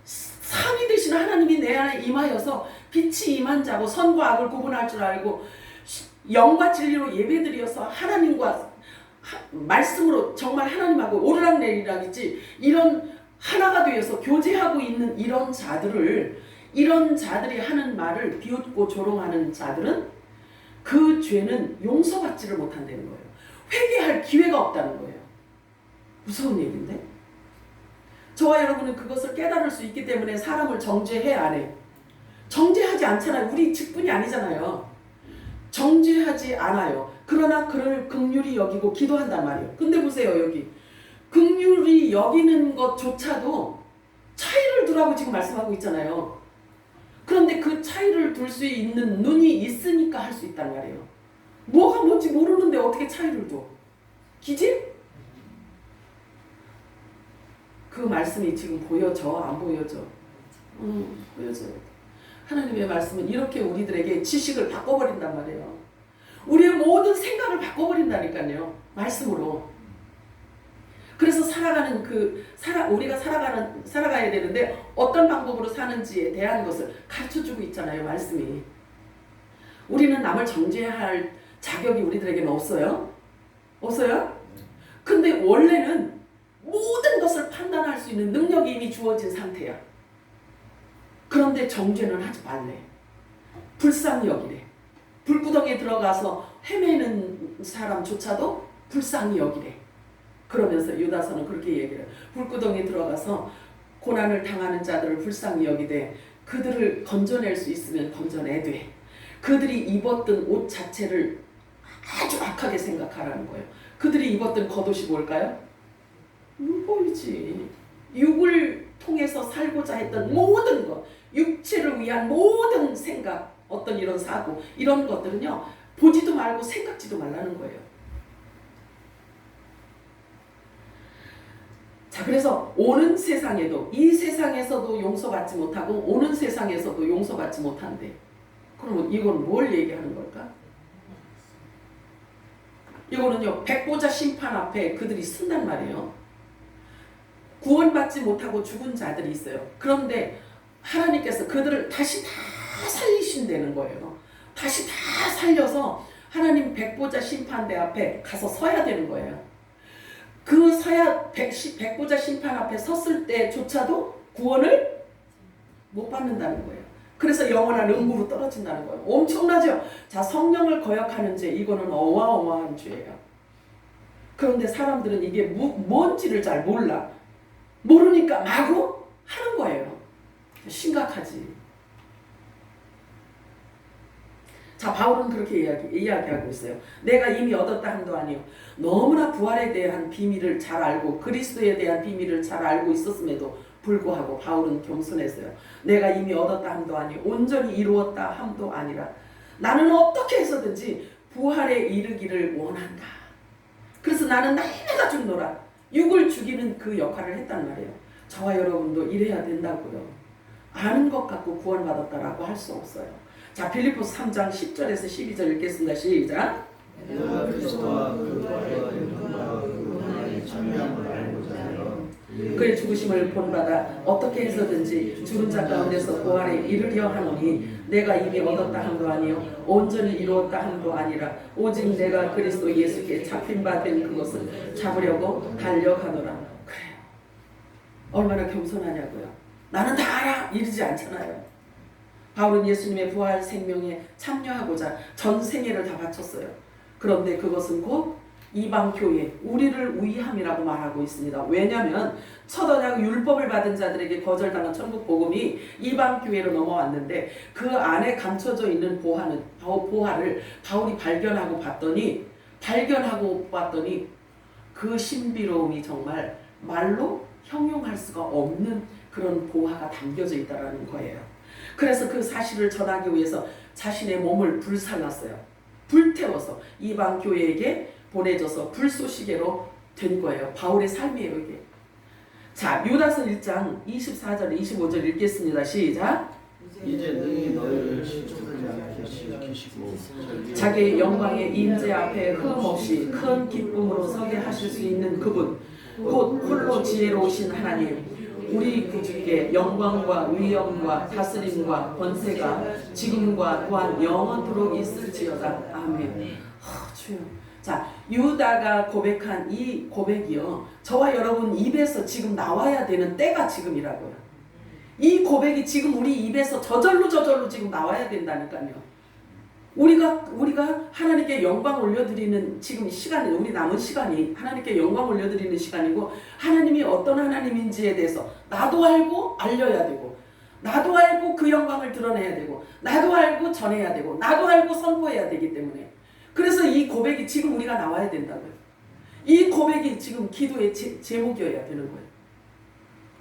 Speaker 1: 삼위 되신 하나님이 내 안에 임하여서 빛이 임한 자고 선과 악을 구분할 줄 알고 영과 진리로 예배드려서 하나님과 말씀으로 정말 하나님하고 오르락내리락 있지, 이런 하나가 되어서 교제하고 있는 이런 자들이 하는 말을 비웃고 조롱하는 자들은 그 죄는 용서받지를 못한다는 거예요. 회개할 기회가 없다는 거예요. 무서운 얘기인데? 저와 여러분은 그것을 깨달을 수 있기 때문에 사람을 정죄해 안 해? 정죄하지 않잖아요. 우리 직분이 아니잖아요. 정죄하지 않아요. 그러나 그를 긍휼히 여기고 기도한단 말이에요. 근데 보세요, 여기 긍휼히 여기는 것조차도 차이를 두라고 지금 말씀하고 있잖아요. 그런데 그 차이를 둘 수 있는 눈이 있으니까 할 수 있단 말이에요. 뭐가 뭔지 모르는데 어떻게 차이를 둬? 기지? 그 말씀이 지금 보여져? 안 보여져? 보여져요. 하나님의 말씀은 이렇게 우리들에게 지식을 바꿔버린단 말이에요. 우리의 모든 생각을 바꿔버린다니까요. 말씀으로. 그래서 우리가 살아가야 되는데 어떤 방법으로 사는지에 대한 것을 가르쳐주고 있잖아요. 말씀이. 우리는 남을 정죄할 자격이 우리들에게는 없어요. 없어요? 근데 원래는 모든 것을 판단할 수 있는 능력이 이미 주어진 상태야. 그런데 정죄는 하지 말래. 불쌍히 여기래. 불구덩이에 들어가서 헤매는 사람조차도 불쌍히 여기래. 그러면서 유다서는 그렇게 얘기를 해요. 불구덩이에 들어가서 고난을 당하는 자들을 불쌍히 여기되 그들을 건져낼 수 있으면 건져내되 그들이 입었던 옷 자체를 아주 악하게 생각하라는 거예요. 그들이 입었던 겉옷이 뭘까요? 물보이지. 육을 통해서 살고자 했던 모든 것, 육체를 위한 모든 생각, 어떤 이런 사고, 이런 것들은요, 보지도 말고 생각지도 말라는 거예요. 자, 그래서 오는 세상에도, 이 세상에서도 용서받지 못하고 오는 세상에서도 용서받지 못한대. 그러면 이건 뭘 얘기하는 걸까? 이거는요, 백보자 심판 앞에 그들이 쓴단 말이에요. 구원받지 못하고 죽은 자들이 있어요. 그런데 하나님께서 그들을 다시 다 살리신다는 거예요. 다시 다 살려서 하나님 백보자 심판대 앞에 가서 서야 되는 거예요. 그 백보자 심판 앞에 섰을 때조차도 구원을 못 받는다는 거예요. 그래서 영원한 음부로 떨어진다는 거예요. 엄청나죠? 자, 성령을 거역하는 죄, 이거는 어마어마한 죄예요. 그런데 사람들은 이게 뭔지를 잘 몰라. 모르니까 마구 하는 거예요. 심각하지. 자, 바울은 그렇게 이야기하고 있어요. 내가 이미 얻었다 함도 아니요. 너무나 부활에 대한 비밀을 잘 알고 그리스도에 대한 비밀을 잘 알고 있었음에도 불구하고 바울은 겸손했어요. 내가 이미 얻었다 함도 아니요. 온전히 이루었다 함도 아니라 나는 어떻게 해서든지 부활에 이르기를 원한다. 그래서 나는 날마다 죽노라. 육을 죽이는 그 역할을 했단 말이에요. 저와 여러분도 이래야 된다고요. 아는 것 갖고 구원받았다라고 할 수 없어요. 자, 빌립보서 3장 10절에서 12절 읽겠습니다. 시작.
Speaker 2: 내가 그리스도와 그 부활과 그 은혜에 참여함을 알고자 하여
Speaker 1: 그의 죽으심을 본받아 어떻게 해서든지 죽은 자 가운데서 부활에 이르려 하노니 내가 이미 얻었다 함도 아니요 온전히 이루었다 함도 아니라 오직 내가 그리스도 예수께 잡힌 바 된 그것을 잡으려고 달려가노라. 그래요. 얼마나 겸손하냐고요. 나는 다 알아 이러지 않잖아요. 바울은 예수님의 부활 생명에 참여하고자 전 생애를 다 바쳤어요. 그런데 그것은 곧 이방 교회, 우리를 위함이라고 말하고 있습니다. 왜냐하면 첫 언약 율법을 받은 자들에게 거절당한 천국 복음이 이방 교회로 넘어왔는데 그 안에 감춰져 있는 보화를 바울이 발견하고 봤더니 그 신비로움이 정말 말로 형용할 수가 없는 그런 보화가 담겨져 있다는 거예요. 그래서 그 사실을 전하기 위해서 자신의 몸을 불살랐어요. 불태워서 이방 교회에게 보내져서 불쏘시개로 된 거예요. 바울의 삶이에요, 이게. 자, 유다서 1장 24절 25절 읽겠습니다. 시작.
Speaker 2: 이제 능히 너희를 실족하지 않게 지키시고
Speaker 1: 자기의 영광의 임재 앞에 흠없이 큰 기쁨으로 서게 하실 수 있는 그분, 곧 홀로 지혜로우신 하나님, 우리 구주께 영광과 위엄과 다스림과 권세가 지금과 또한 영원토록 있을지어다. 아멘. 주여. 자, 유다가 고백한 이 고백이요, 저와 여러분 입에서 지금 나와야 되는 때가 지금이라고요. 이 고백이 지금 우리 입에서 저절로 지금 나와야 된다니까요. 우리가 하나님께 영광 올려드리는 지금 시간이, 우리 남은 시간이 하나님께 영광 올려드리는 시간이고, 하나님이 어떤 하나님인지에 대해서 나도 알고 알려야 되고, 나도 알고 그 영광을 드러내야 되고, 나도 알고 전해야 되고, 나도 알고 선포해야 되기 때문에, 그래서 이 고백이 지금 우리가 나와야 된다고요. 이 고백이 지금 기도의 제목이어야 되는 거예요.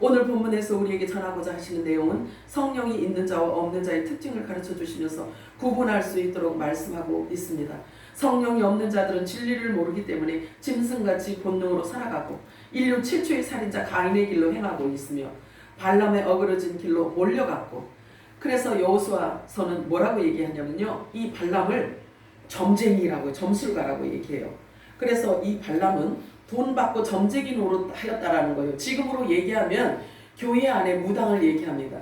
Speaker 1: 오늘 본문에서 우리에게 전하고자 하시는 내용은 성령이 있는 자와 없는 자의 특징을 가르쳐 주시면서 구분할 수 있도록 말씀하고 있습니다. 성령이 없는 자들은 진리를 모르기 때문에 짐승같이 본능으로 살아가고 인류 최초의 살인자 가인의 길로 행하고 있으며 발람의 어그러진 길로 몰려갔고, 그래서 여호수아서는 뭐라고 얘기하냐면요, 이 발람을 점쟁이라고, 점술가라고 얘기해요. 그래서 이 발람은 돈 받고 점쟁이 노릇 하였다라는 거예요. 지금으로 얘기하면 교회 안에 무당을 얘기합니다.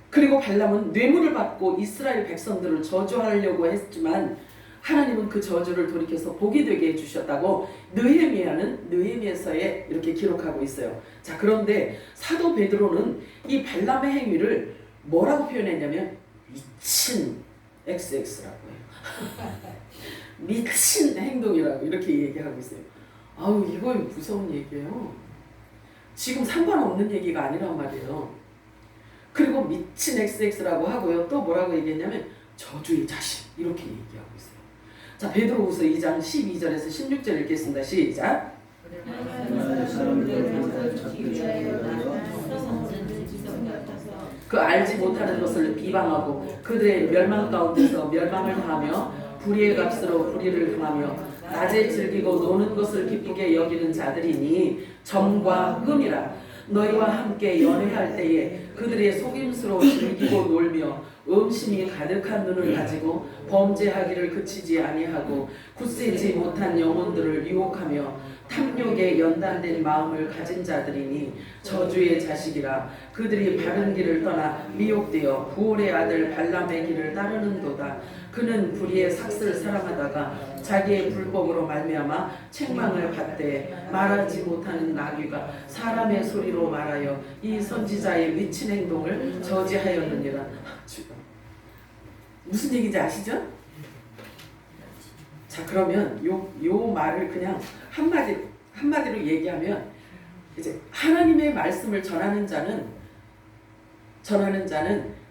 Speaker 1: 그리고 발람은 뇌물을 받고 이스라엘 백성들을 저주하려고 했지만 하나님은 그 저주를 돌이켜서 복이 되게 해주셨다고 느헤미야서에 이렇게 기록하고 있어요. 자, 그런데 사도 베드로는 이 발람의 행위를 뭐라고 표현했냐면 미친 XX라고 해요. 미친 행동이라고 이렇게 얘기하고 있어요. 아우, 이거 무서운 얘기예요. 지금 상관없는 얘기가 아니란 말이에요. 그리고 미친 XX라고 하고요. 또 뭐라고 얘기했냐면 저주의 자식 이렇게 얘기하고 있어요. 자, 베드로후서 2장 12절에서 16절 읽겠습니다. 시작. 그 알지 못하는 것을 비방하고 그들의 멸망 가운데서 멸망을 당하며 불의의 값으로 불의를 당하며 낮에 즐기고 노는 것을 기쁘게 여기는 자들이니 점과 흠이라. 너희와 함께 연회할 때에 그들의 속임수로 즐기고 놀며 음심이 가득한 눈을 가지고 범죄하기를 그치지 아니하고 굳세지 못한 영혼들을 유혹하며 탐욕에 연단된 마음을 가진 자들이니 저주의 자식이라. 그들이 바른 길을 떠나 미혹되어 부올의 아들 발람의 길을 따르는도다. 그는 불의의 삭슬을 사랑하다가 자기의 불법으로 말미암아 책망을 받되 말하지 못하는 나귀가 사람의 소리로 말하여 이 선지자의 미친 행동을 저지하였느니라. 무슨 얘기인지 아시죠? 자, 그러면 요 말을 그냥 한마디로 얘기하면 이제 하나님의 말씀을 전하는 자는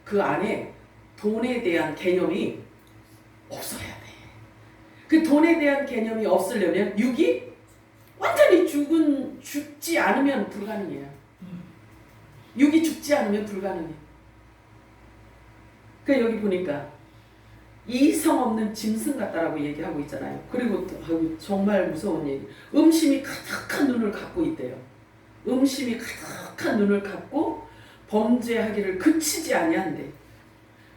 Speaker 1: 그 안에 돈에 대한 개념이 없어야 돼. 그 돈에 대한 개념이 없으려면 육이 완전히 죽지 않으면 불가능해요. 육이 죽지 않으면 불가능해. 그러니까 여기 보니까 이성 없는 짐승 같다라고 얘기하고 있잖아요. 그리고 또 정말 무서운 얘기. 음심이 가득한 눈을 갖고 있대요. 음심이 가득한 눈을 갖고 범죄하기를 그치지 아니한대.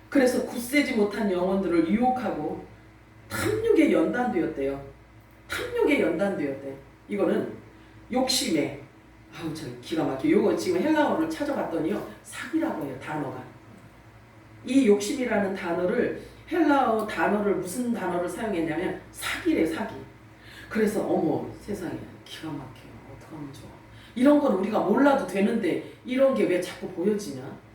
Speaker 1: 그래서 굳세지 못한 영혼들을 유혹하고 탐욕에 연단되었대요. 탐욕에 연단되었대. 이거는 욕심에, 아우 저 기가 막혀. 요거 지금 헬라어를 찾아봤더니요, 사기라고 해요. 단어가. 이 욕심이라는 단어를, 헬라어 단어를, 무슨 단어를 사용했냐면 사기래, 사기. 그래서 어머 세상에 기가 막혀요. 어떡하면 좋아. 이런 건 우리가 몰라도 되는데 이런 게 왜 자꾸 보여지냐?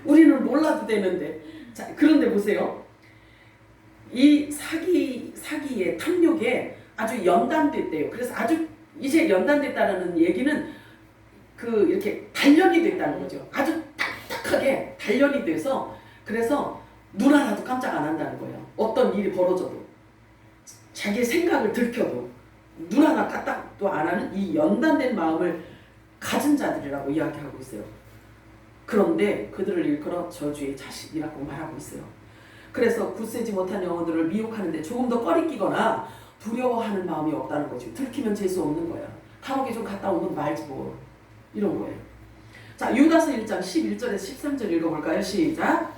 Speaker 1: 우리는 몰라도 되는데. 자, 그런데 보세요. 이 사기의 탐욕에 아주 연단됐대요. 그래서 아주 이제 연단됐다는 얘기는 그 이렇게 단련이 됐다는 거죠. 아주 딱딱하게 단련이 돼서, 그래서 눈 하나도 깜짝 안 한다는 거예요. 어떤 일이 벌어져도 자기 생각을 들켜도 눈 하나 까딱도 안 하는 이 연단된 마음을 가진 자들이라고 이야기하고 있어요. 그런데 그들을 일컬어 저주의 자식이라고 말하고 있어요. 그래서 굳세지 못한 영혼들을 미혹하는데 조금 더 꺼리끼거나 두려워하는 마음이 없다는 거죠. 들키면 재수 없는 거야. 감옥에 좀 갔다 오면 말지 뭐. 이런 거예요. 자, 유다서 1장 11절에서 13절 읽어볼까요? 시작.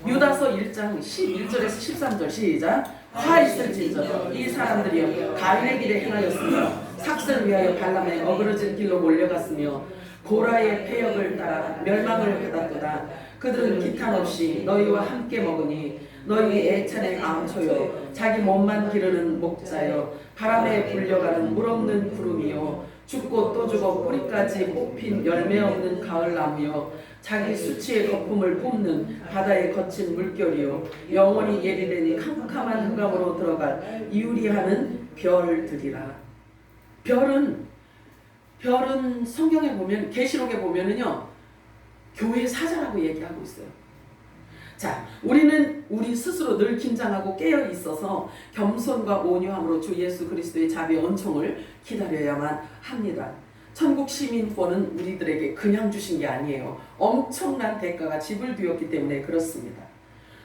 Speaker 1: 유다서 1장 11절에서 13절 시작. 화 있을진저 이 사람들이여 가인의 길에 행하였으며 삭슬을 위하여 발람의 어그러진 길로 몰려갔으며 고라의 패역을 따라 멸망을 받았도다. 그들은 기탄 없이 너희와 함께 먹으니 너희 애찬의 암초요 자기 몸만 기르는 목자요 바람에 불려가는 물 없는 구름이요 죽고 또 죽어 뿌리까지 뽑힌 열매 없는 가을나무요 자기 수치의 거품을 뿜는 바다의 거친 물결이요 영원히 예리되니 캄캄한 흑암으로 들어갈 이유리하는 별들이라. 별은 성경에 보면, 계시록에 보면은요, 교회 사자라고 얘기하고 있어요. 자, 우리는 우리 스스로 늘 긴장하고 깨어 있어서 겸손과 온유함으로 주 예수 그리스도의 자비의 은총을 기다려야만 합니다. 천국 시민권은 우리들에게 그냥 주신 게 아니에요. 엄청난 대가가 지불되었기 때문에 그렇습니다.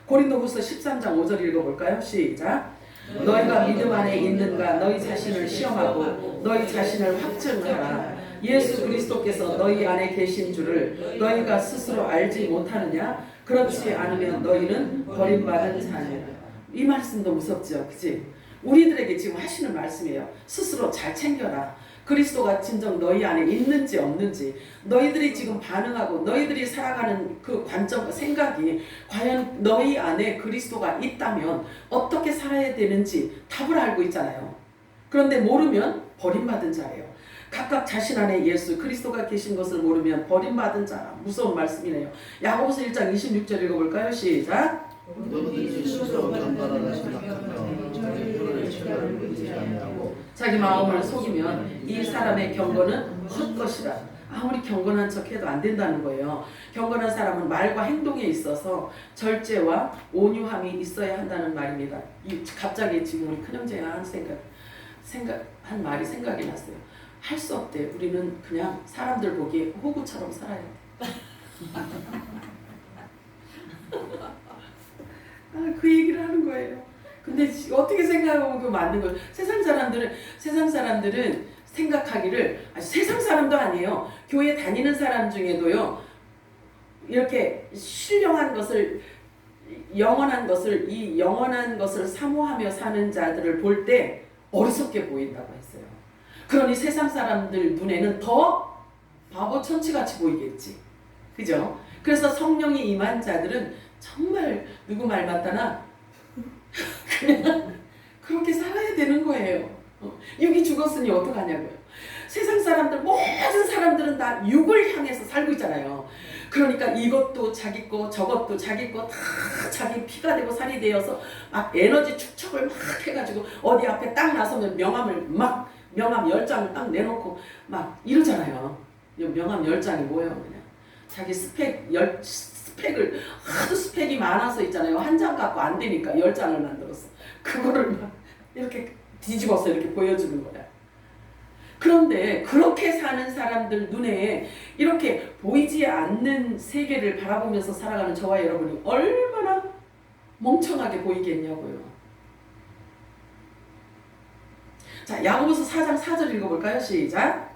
Speaker 1: 고린도후서 13장 5절 읽어볼까요? 시작. 너희가 믿음 안에 있는가 너희 자신을 시험하고 너희 자신을 확증하라. 예수 그리스도께서 너희 안에 계신 줄을 너희가 스스로 알지 못하느냐? 그렇지 않으면 너희는 버림받은 자녀라. 이 말씀도 무섭죠, 그치? 우리들에게 지금 하시는 말씀이에요. 스스로 잘 챙겨라. 그리스도가 진정 너희 안에 있는지 없는지, 너희들이 지금 반응하고 너희들이 살아가는 그 관점, 생각이 과연 너희 안에 그리스도가 있다면 어떻게 살아야 되는지 답을 알고 있잖아요. 그런데 모르면 버림받은 자예요. 각각 자신 안에 예수 그리스도가 계신 것을 모르면 버림받은 자라. 무서운 말씀이네요. 야고보서 1장 26절 읽어볼까요? 시작.
Speaker 2: 누구든지 스스로 경건하다 생각하며 자기 혀를 체결을 믿지 아니하고
Speaker 1: 자기 마음을 속이면 이 사람의 경건은 헛것이라. 아무리 경건한 척해도 안 된다는 거예요. 경건한 사람은 말과 행동에 있어서 절제와 온유함이 있어야 한다는 말입니다. 갑자기 지금 우리 큰형제가 한 말이 생각이 났어요. 할 수 없대. 우리는 그냥 사람들 보기에 호구처럼 살아야 돼. 그 얘기를 하는 거예요. 근데 어떻게 생각하면 그거 맞는 거예요. 세상 사람들은 생각하기를, 세상 사람도 아니에요. 교회 다니는 사람 중에도요, 이렇게 신령한 것을, 영원한 것을 사모하며 사는 자들을 볼 때 어리석게 보인다고 했어요. 그러니 세상 사람들 눈에는 더 바보 천치같이 보이겠지. 그죠? 그래서 성령이 임한 자들은 정말 누구 말 맞다나 그냥 그렇게 살아야 되는 거예요. 육이 죽었으니 어떡하냐고요. 세상 사람들, 모든 사람들은 다 육을 향해서 살고 있잖아요. 그러니까 이것도 자기 거, 저것도 자기 거, 다 자기 피가 되고 살이 되어서 막 에너지 축적을 막 해가지고 어디 앞에 딱 나서면 명함 10장을 딱 내놓고 막 이러잖아요. 명함 10장이 뭐예요? 그냥 자기 스펙을 하도 스펙이 많아서 있잖아요. 한 장 갖고 안 되니까 10장을 만들었어. 그거를 막 이렇게 뒤집어서 이렇게 보여주는 거야. 그런데 그렇게 사는 사람들 눈에 이렇게 보이지 않는 세계를 바라보면서 살아가는 저와 여러분이 얼마나 멍청하게 보이겠냐고요. 자, 야고보서 4장 4절 읽어볼까요? 시작.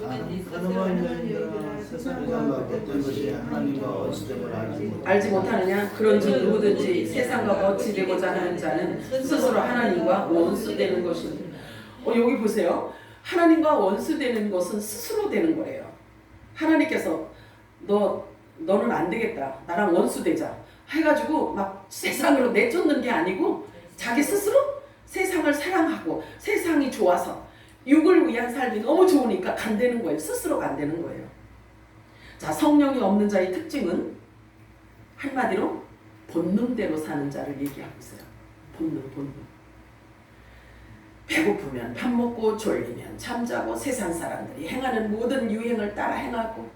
Speaker 2: 가늠한 여인들아 세상과 어떤 것이 하나님과 어찌됨을
Speaker 1: 알지 못하느냐? 그런즉 누구든지 세상과 어찌 되고자 하는 자는 스스로 하나님과 원수되는 것입니다. 여기 보세요. 하나님과 원수되는 것은 스스로 되는 거래요. 하나님께서 너는 안 되겠다. 나랑 원수되자. 해가지고 막 세상으로 내쫓는 게 아니고 자기 스스로 세상을 사랑하고 세상이 좋아서 육을 위한 삶이 너무 좋으니까 간대는 거예요. 스스로 간대는 거예요. 자, 성령이 없는 자의 특징은 한마디로 본능대로 사는 자를 얘기하고 있어요. 본능. 배고프면 밥 먹고 졸리면 잠자고 세상 사람들이 행하는 모든 유행을 따라 행하고,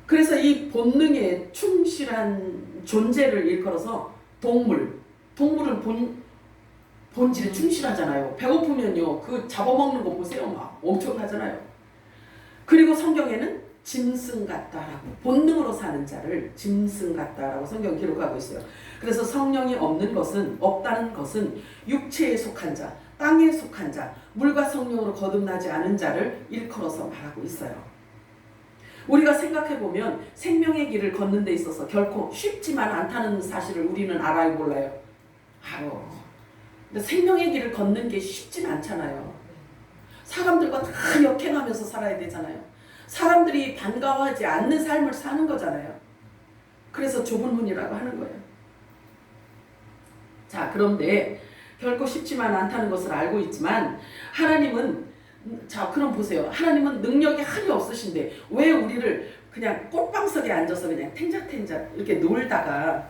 Speaker 1: 그래서 이 본능에 충실한 존재를 일컬어서 동물은 본질에 충실하잖아요. 배고프면요, 그 잡아먹는 거 보세요. 막 엄청나잖아요. 그리고 성경에는 짐승 같다라고, 본능으로 사는 자를 짐승 같다라고 성경 기록하고 있어요. 그래서 성령이 없다는 것은 육체에 속한 자, 땅에 속한 자, 물과 성령으로 거듭나지 않은 자를 일컬어서 말하고 있어요. 우리가 생각해보면 생명의 길을 걷는 데 있어서 결코 쉽지만 않다는 사실을 우리는 알아요, 몰라요? 알아. 근데 생명의 길을 걷는 게 쉽진 않잖아요. 사람들과 다 역행하면서 살아야 되잖아요. 사람들이 반가워하지 않는 삶을 사는 거잖아요. 그래서 좁은 문이라고 하는 거예요. 자, 그런데 결코 쉽지만 않다는 것을 알고 있지만 하나님은, 자, 그럼 보세요. 하나님은 능력이 하나도 없으신데 왜 우리를 그냥 꽃방석에 앉아서 그냥 탱자탱자 이렇게 놀다가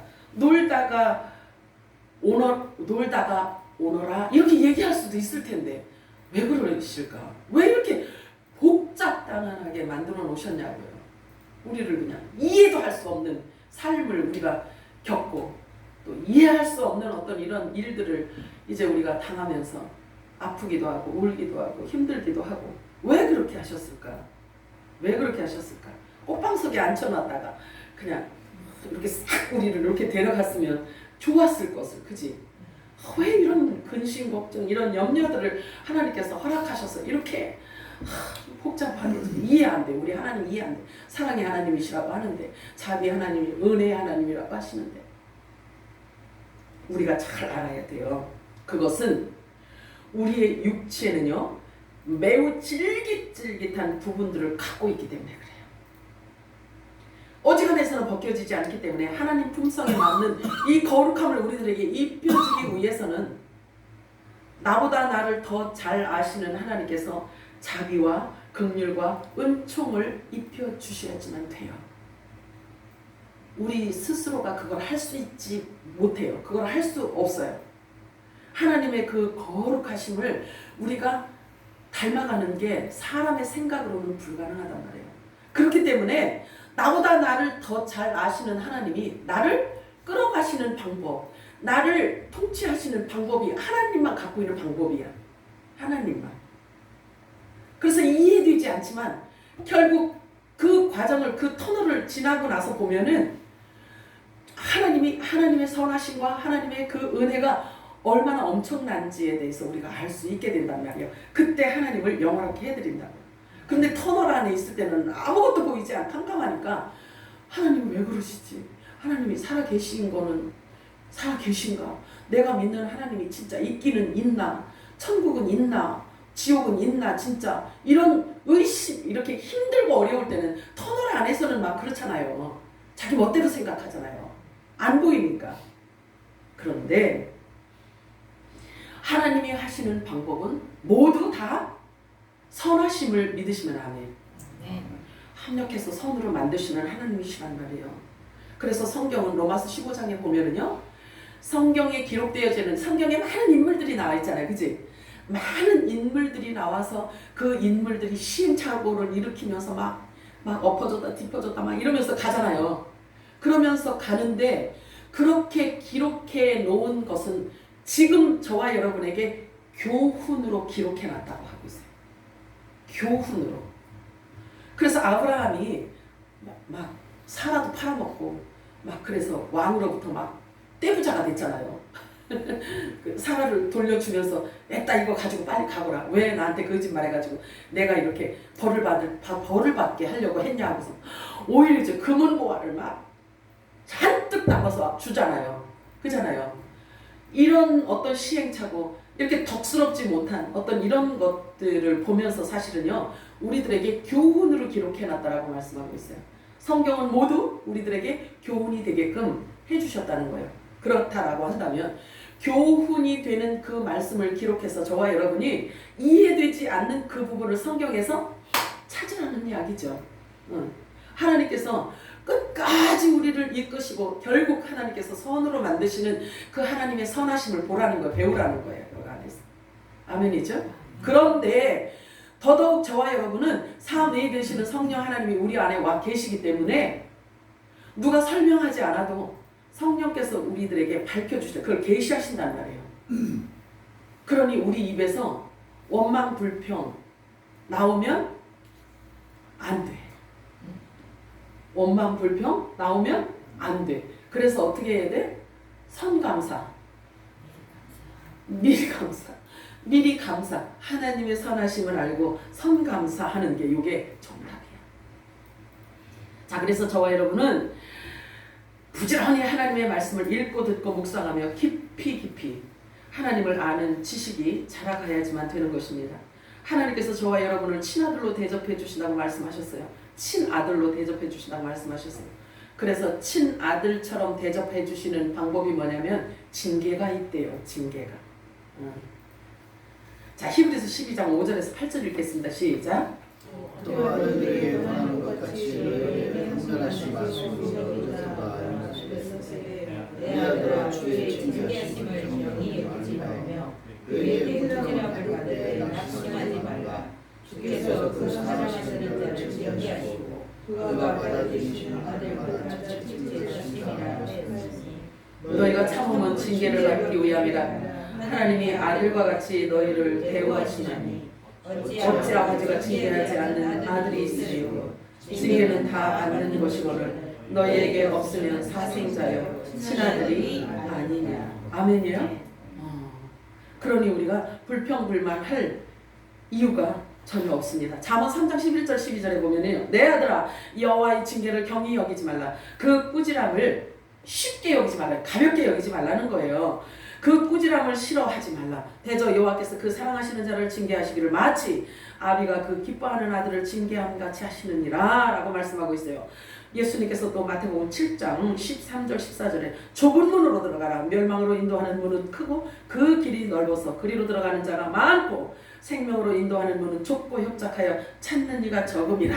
Speaker 1: 오너라 이렇게 얘기할 수도 있을 텐데 왜 그러실까? 왜 이렇게 복잡단단하게 만들어 놓으셨냐고요. 우리를 그냥 이해도 할 수 없는 삶을 우리가 겪고 또 이해할 수 없는 어떤 이런 일들을 이제 우리가 당하면서 아프기도 하고 울기도 하고 힘들기도 하고, 왜 그렇게 하셨을까? 왜 그렇게 하셨을까? 꽃방석에 앉혀놨다가 그냥 이렇게 싹 우리를 이렇게 데려갔으면 좋았을 것을, 그지? 왜 이런 근심 걱정 이런 염려들을 하나님께서 허락하셔서 이렇게 복잡하게 이해 안 돼. 우리 하나님 이해 안 돼. 사랑의 하나님이시라고 하는데, 자비 하나님이 은혜의 하나님이라고 하시는데, 우리가 잘 알아야 돼요. 그것은 우리의 육체는요 매우 찔깃찔깃한 부분들을 갖고 있기 때문에 그래요. 어지간해서는 벗겨지지 않기 때문에 하나님 품성에 맞는 이 거룩함을 우리들에게 입혀주기 위해서는 나보다 나를 더 잘 아시는 하나님께서 자비와 긍휼과 은총을 입혀주셔야지만 돼요. 우리 스스로가 그걸 할 수 있지 못해요. 그걸 할 수 없어요. 하나님의 그 거룩하심을 우리가 닮아가는 게 사람의 생각으로는 불가능하단 말이에요. 그렇기 때문에 나보다 나를 더 잘 아시는 하나님이 나를 끌어가시는 방법, 나를 통치하시는 방법이 하나님만 갖고 있는 방법이야. 하나님만. 그래서 이해되지 않지만 결국 그 과정을, 그 터널을 지나고 나서 보면은 하나님의 선하심과 하나님의 그 은혜가 얼마나 엄청난지에 대해서 우리가 알 수 있게 된단 말이에요. 그때 하나님을 영화롭게 해드린다고. 근데 터널 안에 있을 때는 아무것도 보이지 않고 깜깜하니까 하나님 왜 그러시지? 하나님이 살아계신 거는 살아계신가? 내가 믿는 하나님이 진짜 있기는 있나? 천국은 있나? 지옥은 있나? 진짜 이런 의심, 이렇게 힘들고 어려울 때는 터널 안에서는 막 그렇잖아요. 자기 멋대로 생각하잖아요. 안 보이니까. 그런데 하나님이 하시는 방법은 모두 다 선하심을 믿으시면 안 해요. 합력해서 선으로 만드시는 하나님이시란 말이에요. 그래서 성경은 로마서 15장에 보면은요, 성경에 기록되어지는 성경에 많은 인물들이 나와 있잖아요. 그치? 많은 인물들이 나와서 그 인물들이 시행착오를 일으키면서 막 엎어졌다 뒤퍼졌다 막 이러면서 가잖아요. 그러면서 가는데 그렇게 기록해 놓은 것은 지금 저와 여러분에게 교훈으로 기록해 놨다고 하고 있어요. 교훈으로. 그래서 아브라함이 막 사라도 팔아먹고 막 그래서 왕으로부터 막 떼부자가 됐잖아요. 사라를 돌려주면서 애따 이거 가지고 빨리 가거라. 왜 나한테 거짓말해가지고 내가 이렇게 벌을 받게 하려고 했냐 하고서 오히려 이제 금은보화를 막 잔뜩 담아서 주잖아요. 그잖아요. 이런 어떤 시행착오, 이렇게 덕스럽지 못한 어떤 이런 것들을 보면서 사실은요, 우리들에게 교훈으로 기록해놨다라고 말씀하고 있어요. 성경은 모두 우리들에게 교훈이 되게끔 해주셨다는 거예요. 그렇다라고 한다면 교훈이 되는 그 말씀을 기록해서 저와 여러분이 이해되지 않는 그 부분을 성경에서 찾으라는 이야기죠. 하나님께서 끝까지 우리를 이끄시고 결국 하나님께서 선으로 만드시는 그 하나님의 선하심을 보라는 거예요. 배우라는 거예요. 여기 안에서. 아멘이죠? 그런데 더더욱 저와 여러분은 사내에 되시는 성령 하나님이 우리 안에 와 계시기 때문에 누가 설명하지 않아도 성령께서 우리들에게 밝혀주시죠. 그걸 계시하신단 말이에요. 그러니 우리 입에서 원망 불평 나오면 안 돼. 원망 불평 나오면 안 돼. 그래서 어떻게 해야 돼? 선감사, 미리 감사, 미리 감사. 하나님의 선하심을 알고 선감사하는 게 이게 정답이야. 자, 그래서 저와 여러분은 부지런히 하나님의 말씀을 읽고 듣고 묵상하며 깊이 하나님을 아는 지식이 자라가야지만 되는 것입니다. 하나님께서 저와 여러분을 친아들로 대접해 주신다고 말씀하셨어요. 친아들로 대접해 주신다고 말씀하셨어요. 그래서 친아들처럼 대접해 주시는 방법이 뭐냐면 징계가 있대요. 징계가. 자, 히브리서 12장 5절에서 8절 읽겠습니다. 시작.
Speaker 2: 또 아들에게 원하는 것 같이 너희에게 판단하시 마소서 내 아들아 주의 징계하심을 정령이 여기지 말며 그에게 훈련이라고 받되 낙심하지 말라. 주께서 그 사랑하시는 자를 징계하시고 그가 받아들이시는 아들마다 징계하심이라.
Speaker 1: 너희가 참으면 징계를 받기 위함이라. 하나님이 아들과 같이 너희를 대우하시나니 어찌 아버지가 징계하지 않는 아들이 있으시고 징계는 다 받는 것이거늘 너희에게 없으면 사생자여 친아들이 아니냐. 아멘이요? 그러니 우리가 불평불만할 이유가 전혀 없습니다. 잠언 3장 11절 12절에 보면요, 내 아들아 여호와의 징계를 경히 여기지 말라. 그 꾸지람을 쉽게 여기지 말라. 가볍게 여기지 말라는 거예요. 그 꾸지람을 싫어하지 말라. 대저 여호와께서 그 사랑하시는 자를 징계하시기를 마치 아비가 그 기뻐하는 아들을 징계함 같이 하시느니라 라고 말씀하고 있어요. 예수님께서 또 마태복음 7장 13절 14절에 좁은 문으로 들어가라. 멸망으로 인도하는 문은 크고 그 길이 넓어서 그리로 들어가는 자가 많고 생명으로 인도하는 문은 좁고 협착하여 찾는 이가 적음이라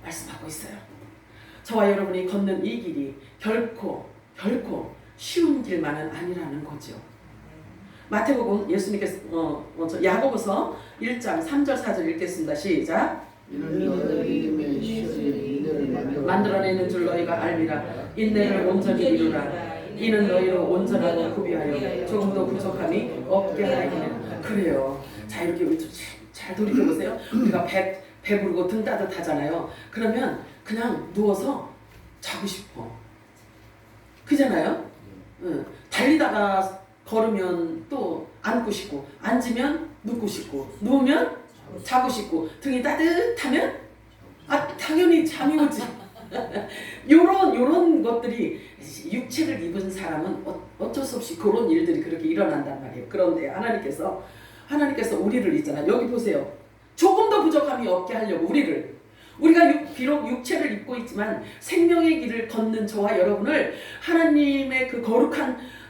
Speaker 1: 말씀하고 있어요. 저와 여러분이 걷는 이 길이 결코 쉬운 길만은 아니라는 거죠. 마태복음 예수님께서 먼저 야고보서 1장 3절 4절 읽겠습니다. 시작.
Speaker 2: 이는 너희 믿음의 시험이 인내를
Speaker 1: 만들어내는 줄 너희가 알미라. 인내를 온전히 이루라. 이는 너희로 온전하고 구비하여 조금도 부족함이 없게 하리니. 그래요. 자, 이렇게 잘 돌이켜보세요. 우리가 배부르고 등 따뜻하잖아요. 그러면 그냥 누워서 자고 싶어. 그잖아요. 달리다가 걸으면 또 앉고 싶고, 앉으면 눕고 싶고, 누우면 자고 싶고, 등이 따뜻하면 당연히 잠이 오지. 요런 것들이 육체를 입은 사람은 어쩔 수 없이 그런 일들이 그렇게 일어난단 말이에요. 그런데 하나님께서 우리를 있잖아요. 여기 보세요. 조금 더 부족함이 없게 하려고 우리가 비록 육체를 입고 있지만 생명의 길을 걷는 저와 여러분을 하나님의 그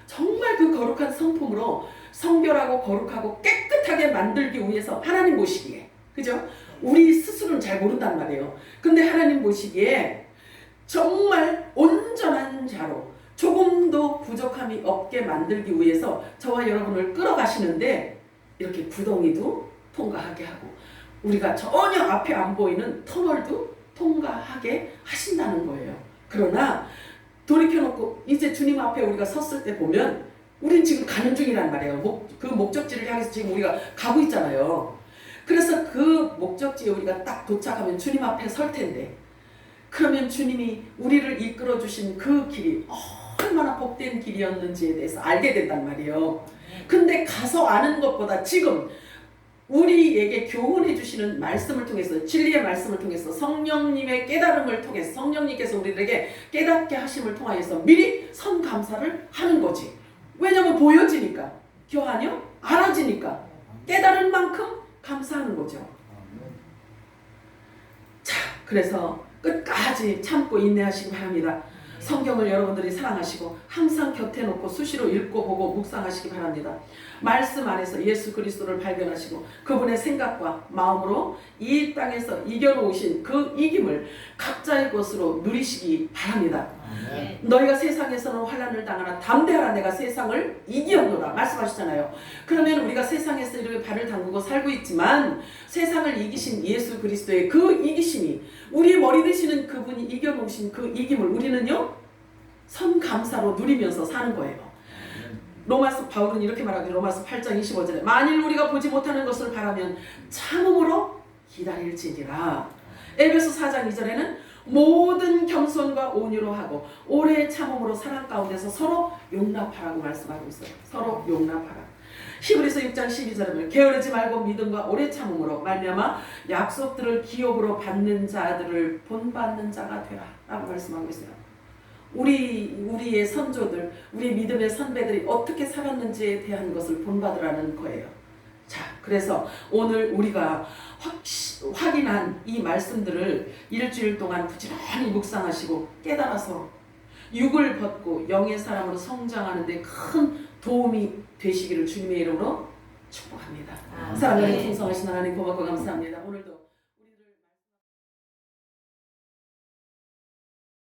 Speaker 1: 정말 그 거룩한 성품으로 성결하고 거룩하고 깨끗하게 만들기 위해서 하나님 보시기에, 그죠? 우리 스스로는 잘 모른단 말이에요. 근데 하나님 보시기에 정말 온전한 자로 조금도 부족함이 없게 만들기 위해서 저와 여러분을 끌어가시는데 이렇게 구덩이도 통과하게 하고 우리가 전혀 앞에 안 보이는 터널도 통과하게 하신다는 거예요. 그러나 돌이켜놓고 이제 주님 앞에 우리가 섰을 때 보면 우린 지금 가는 중이란 말이에요. 그 목적지를 향해서 지금 우리가 가고 있잖아요. 그래서 그 목적지에 우리가 딱 도착하면 주님 앞에 설 텐데, 그러면 주님이 우리를 이끌어 주신 그 길이 얼마나 복된 길이었는지에 대해서 알게 된단 말이에요. 근데 가서 아는 것보다 지금 우리에게 교훈해 주시는 말씀을 통해서, 진리의 말씀을 통해서, 성령님의 깨달음을 통해서, 성령님께서 우리들에게 깨닫게 하심을 통하여서 미리 선감사를 하는 거지. 왜냐면 보여지니까, 교환이요? 알아지니까 깨달은 만큼 감사하는 거죠. 자, 그래서 끝까지 참고 인내하시기 바랍니다. 성경을 여러분들이 사랑하시고 항상 곁에 놓고 수시로 읽고 보고 묵상하시기 바랍니다. 말씀 안에서 예수 그리스도를 발견하시고 그분의 생각과 마음으로 이 땅에서 이겨놓으신 그 이김을 각자의 것으로 누리시기 바랍니다. 너희가 세상에서는 환난을 당하나 담대하라, 내가 세상을 이기었노라 말씀하시잖아요. 그러면 우리가 세상에서 이렇게 발을 담그고 살고 있지만 세상을 이기신 예수 그리스도의 그 이기심이, 우리의 머리 되시는 그분이 이겨놓으신 그 이김을 우리는요 선감사로 누리면서 사는 거예요. 바울은 이렇게 말하고 로마서 8장 25절에 만일 우리가 보지 못하는 것을 바라면 참음으로 기다릴지니라. 에베소 4장 2절에는 모든 겸손과 온유로 하고 오래 참음으로 사랑 가운데서 서로 용납하라고 말씀하고 있어요. 서로 용납하라. 히브리서 6장 12절에 게으르지 말고 믿음과 오래 참음으로 말미암아 약속들을 기업으로 받는 자들을 본받는 자가 되라 라고 말씀하고 있어요. 우리의 선조들, 우리 믿음의 선배들이 어떻게 살았는지에 대한 것을 본받으라는 거예요. 자, 그래서 오늘 우리가 확인한 이 말씀들을 일주일 동안 부지런히 묵상하시고 깨달아서 육을 벗고 영의 사람으로 성장하는 데 큰 도움이 되시기를 주님의 이름으로 축복합니다. 사랑하는 풍성하신 하나님 고맙고 감사합니다. 오늘도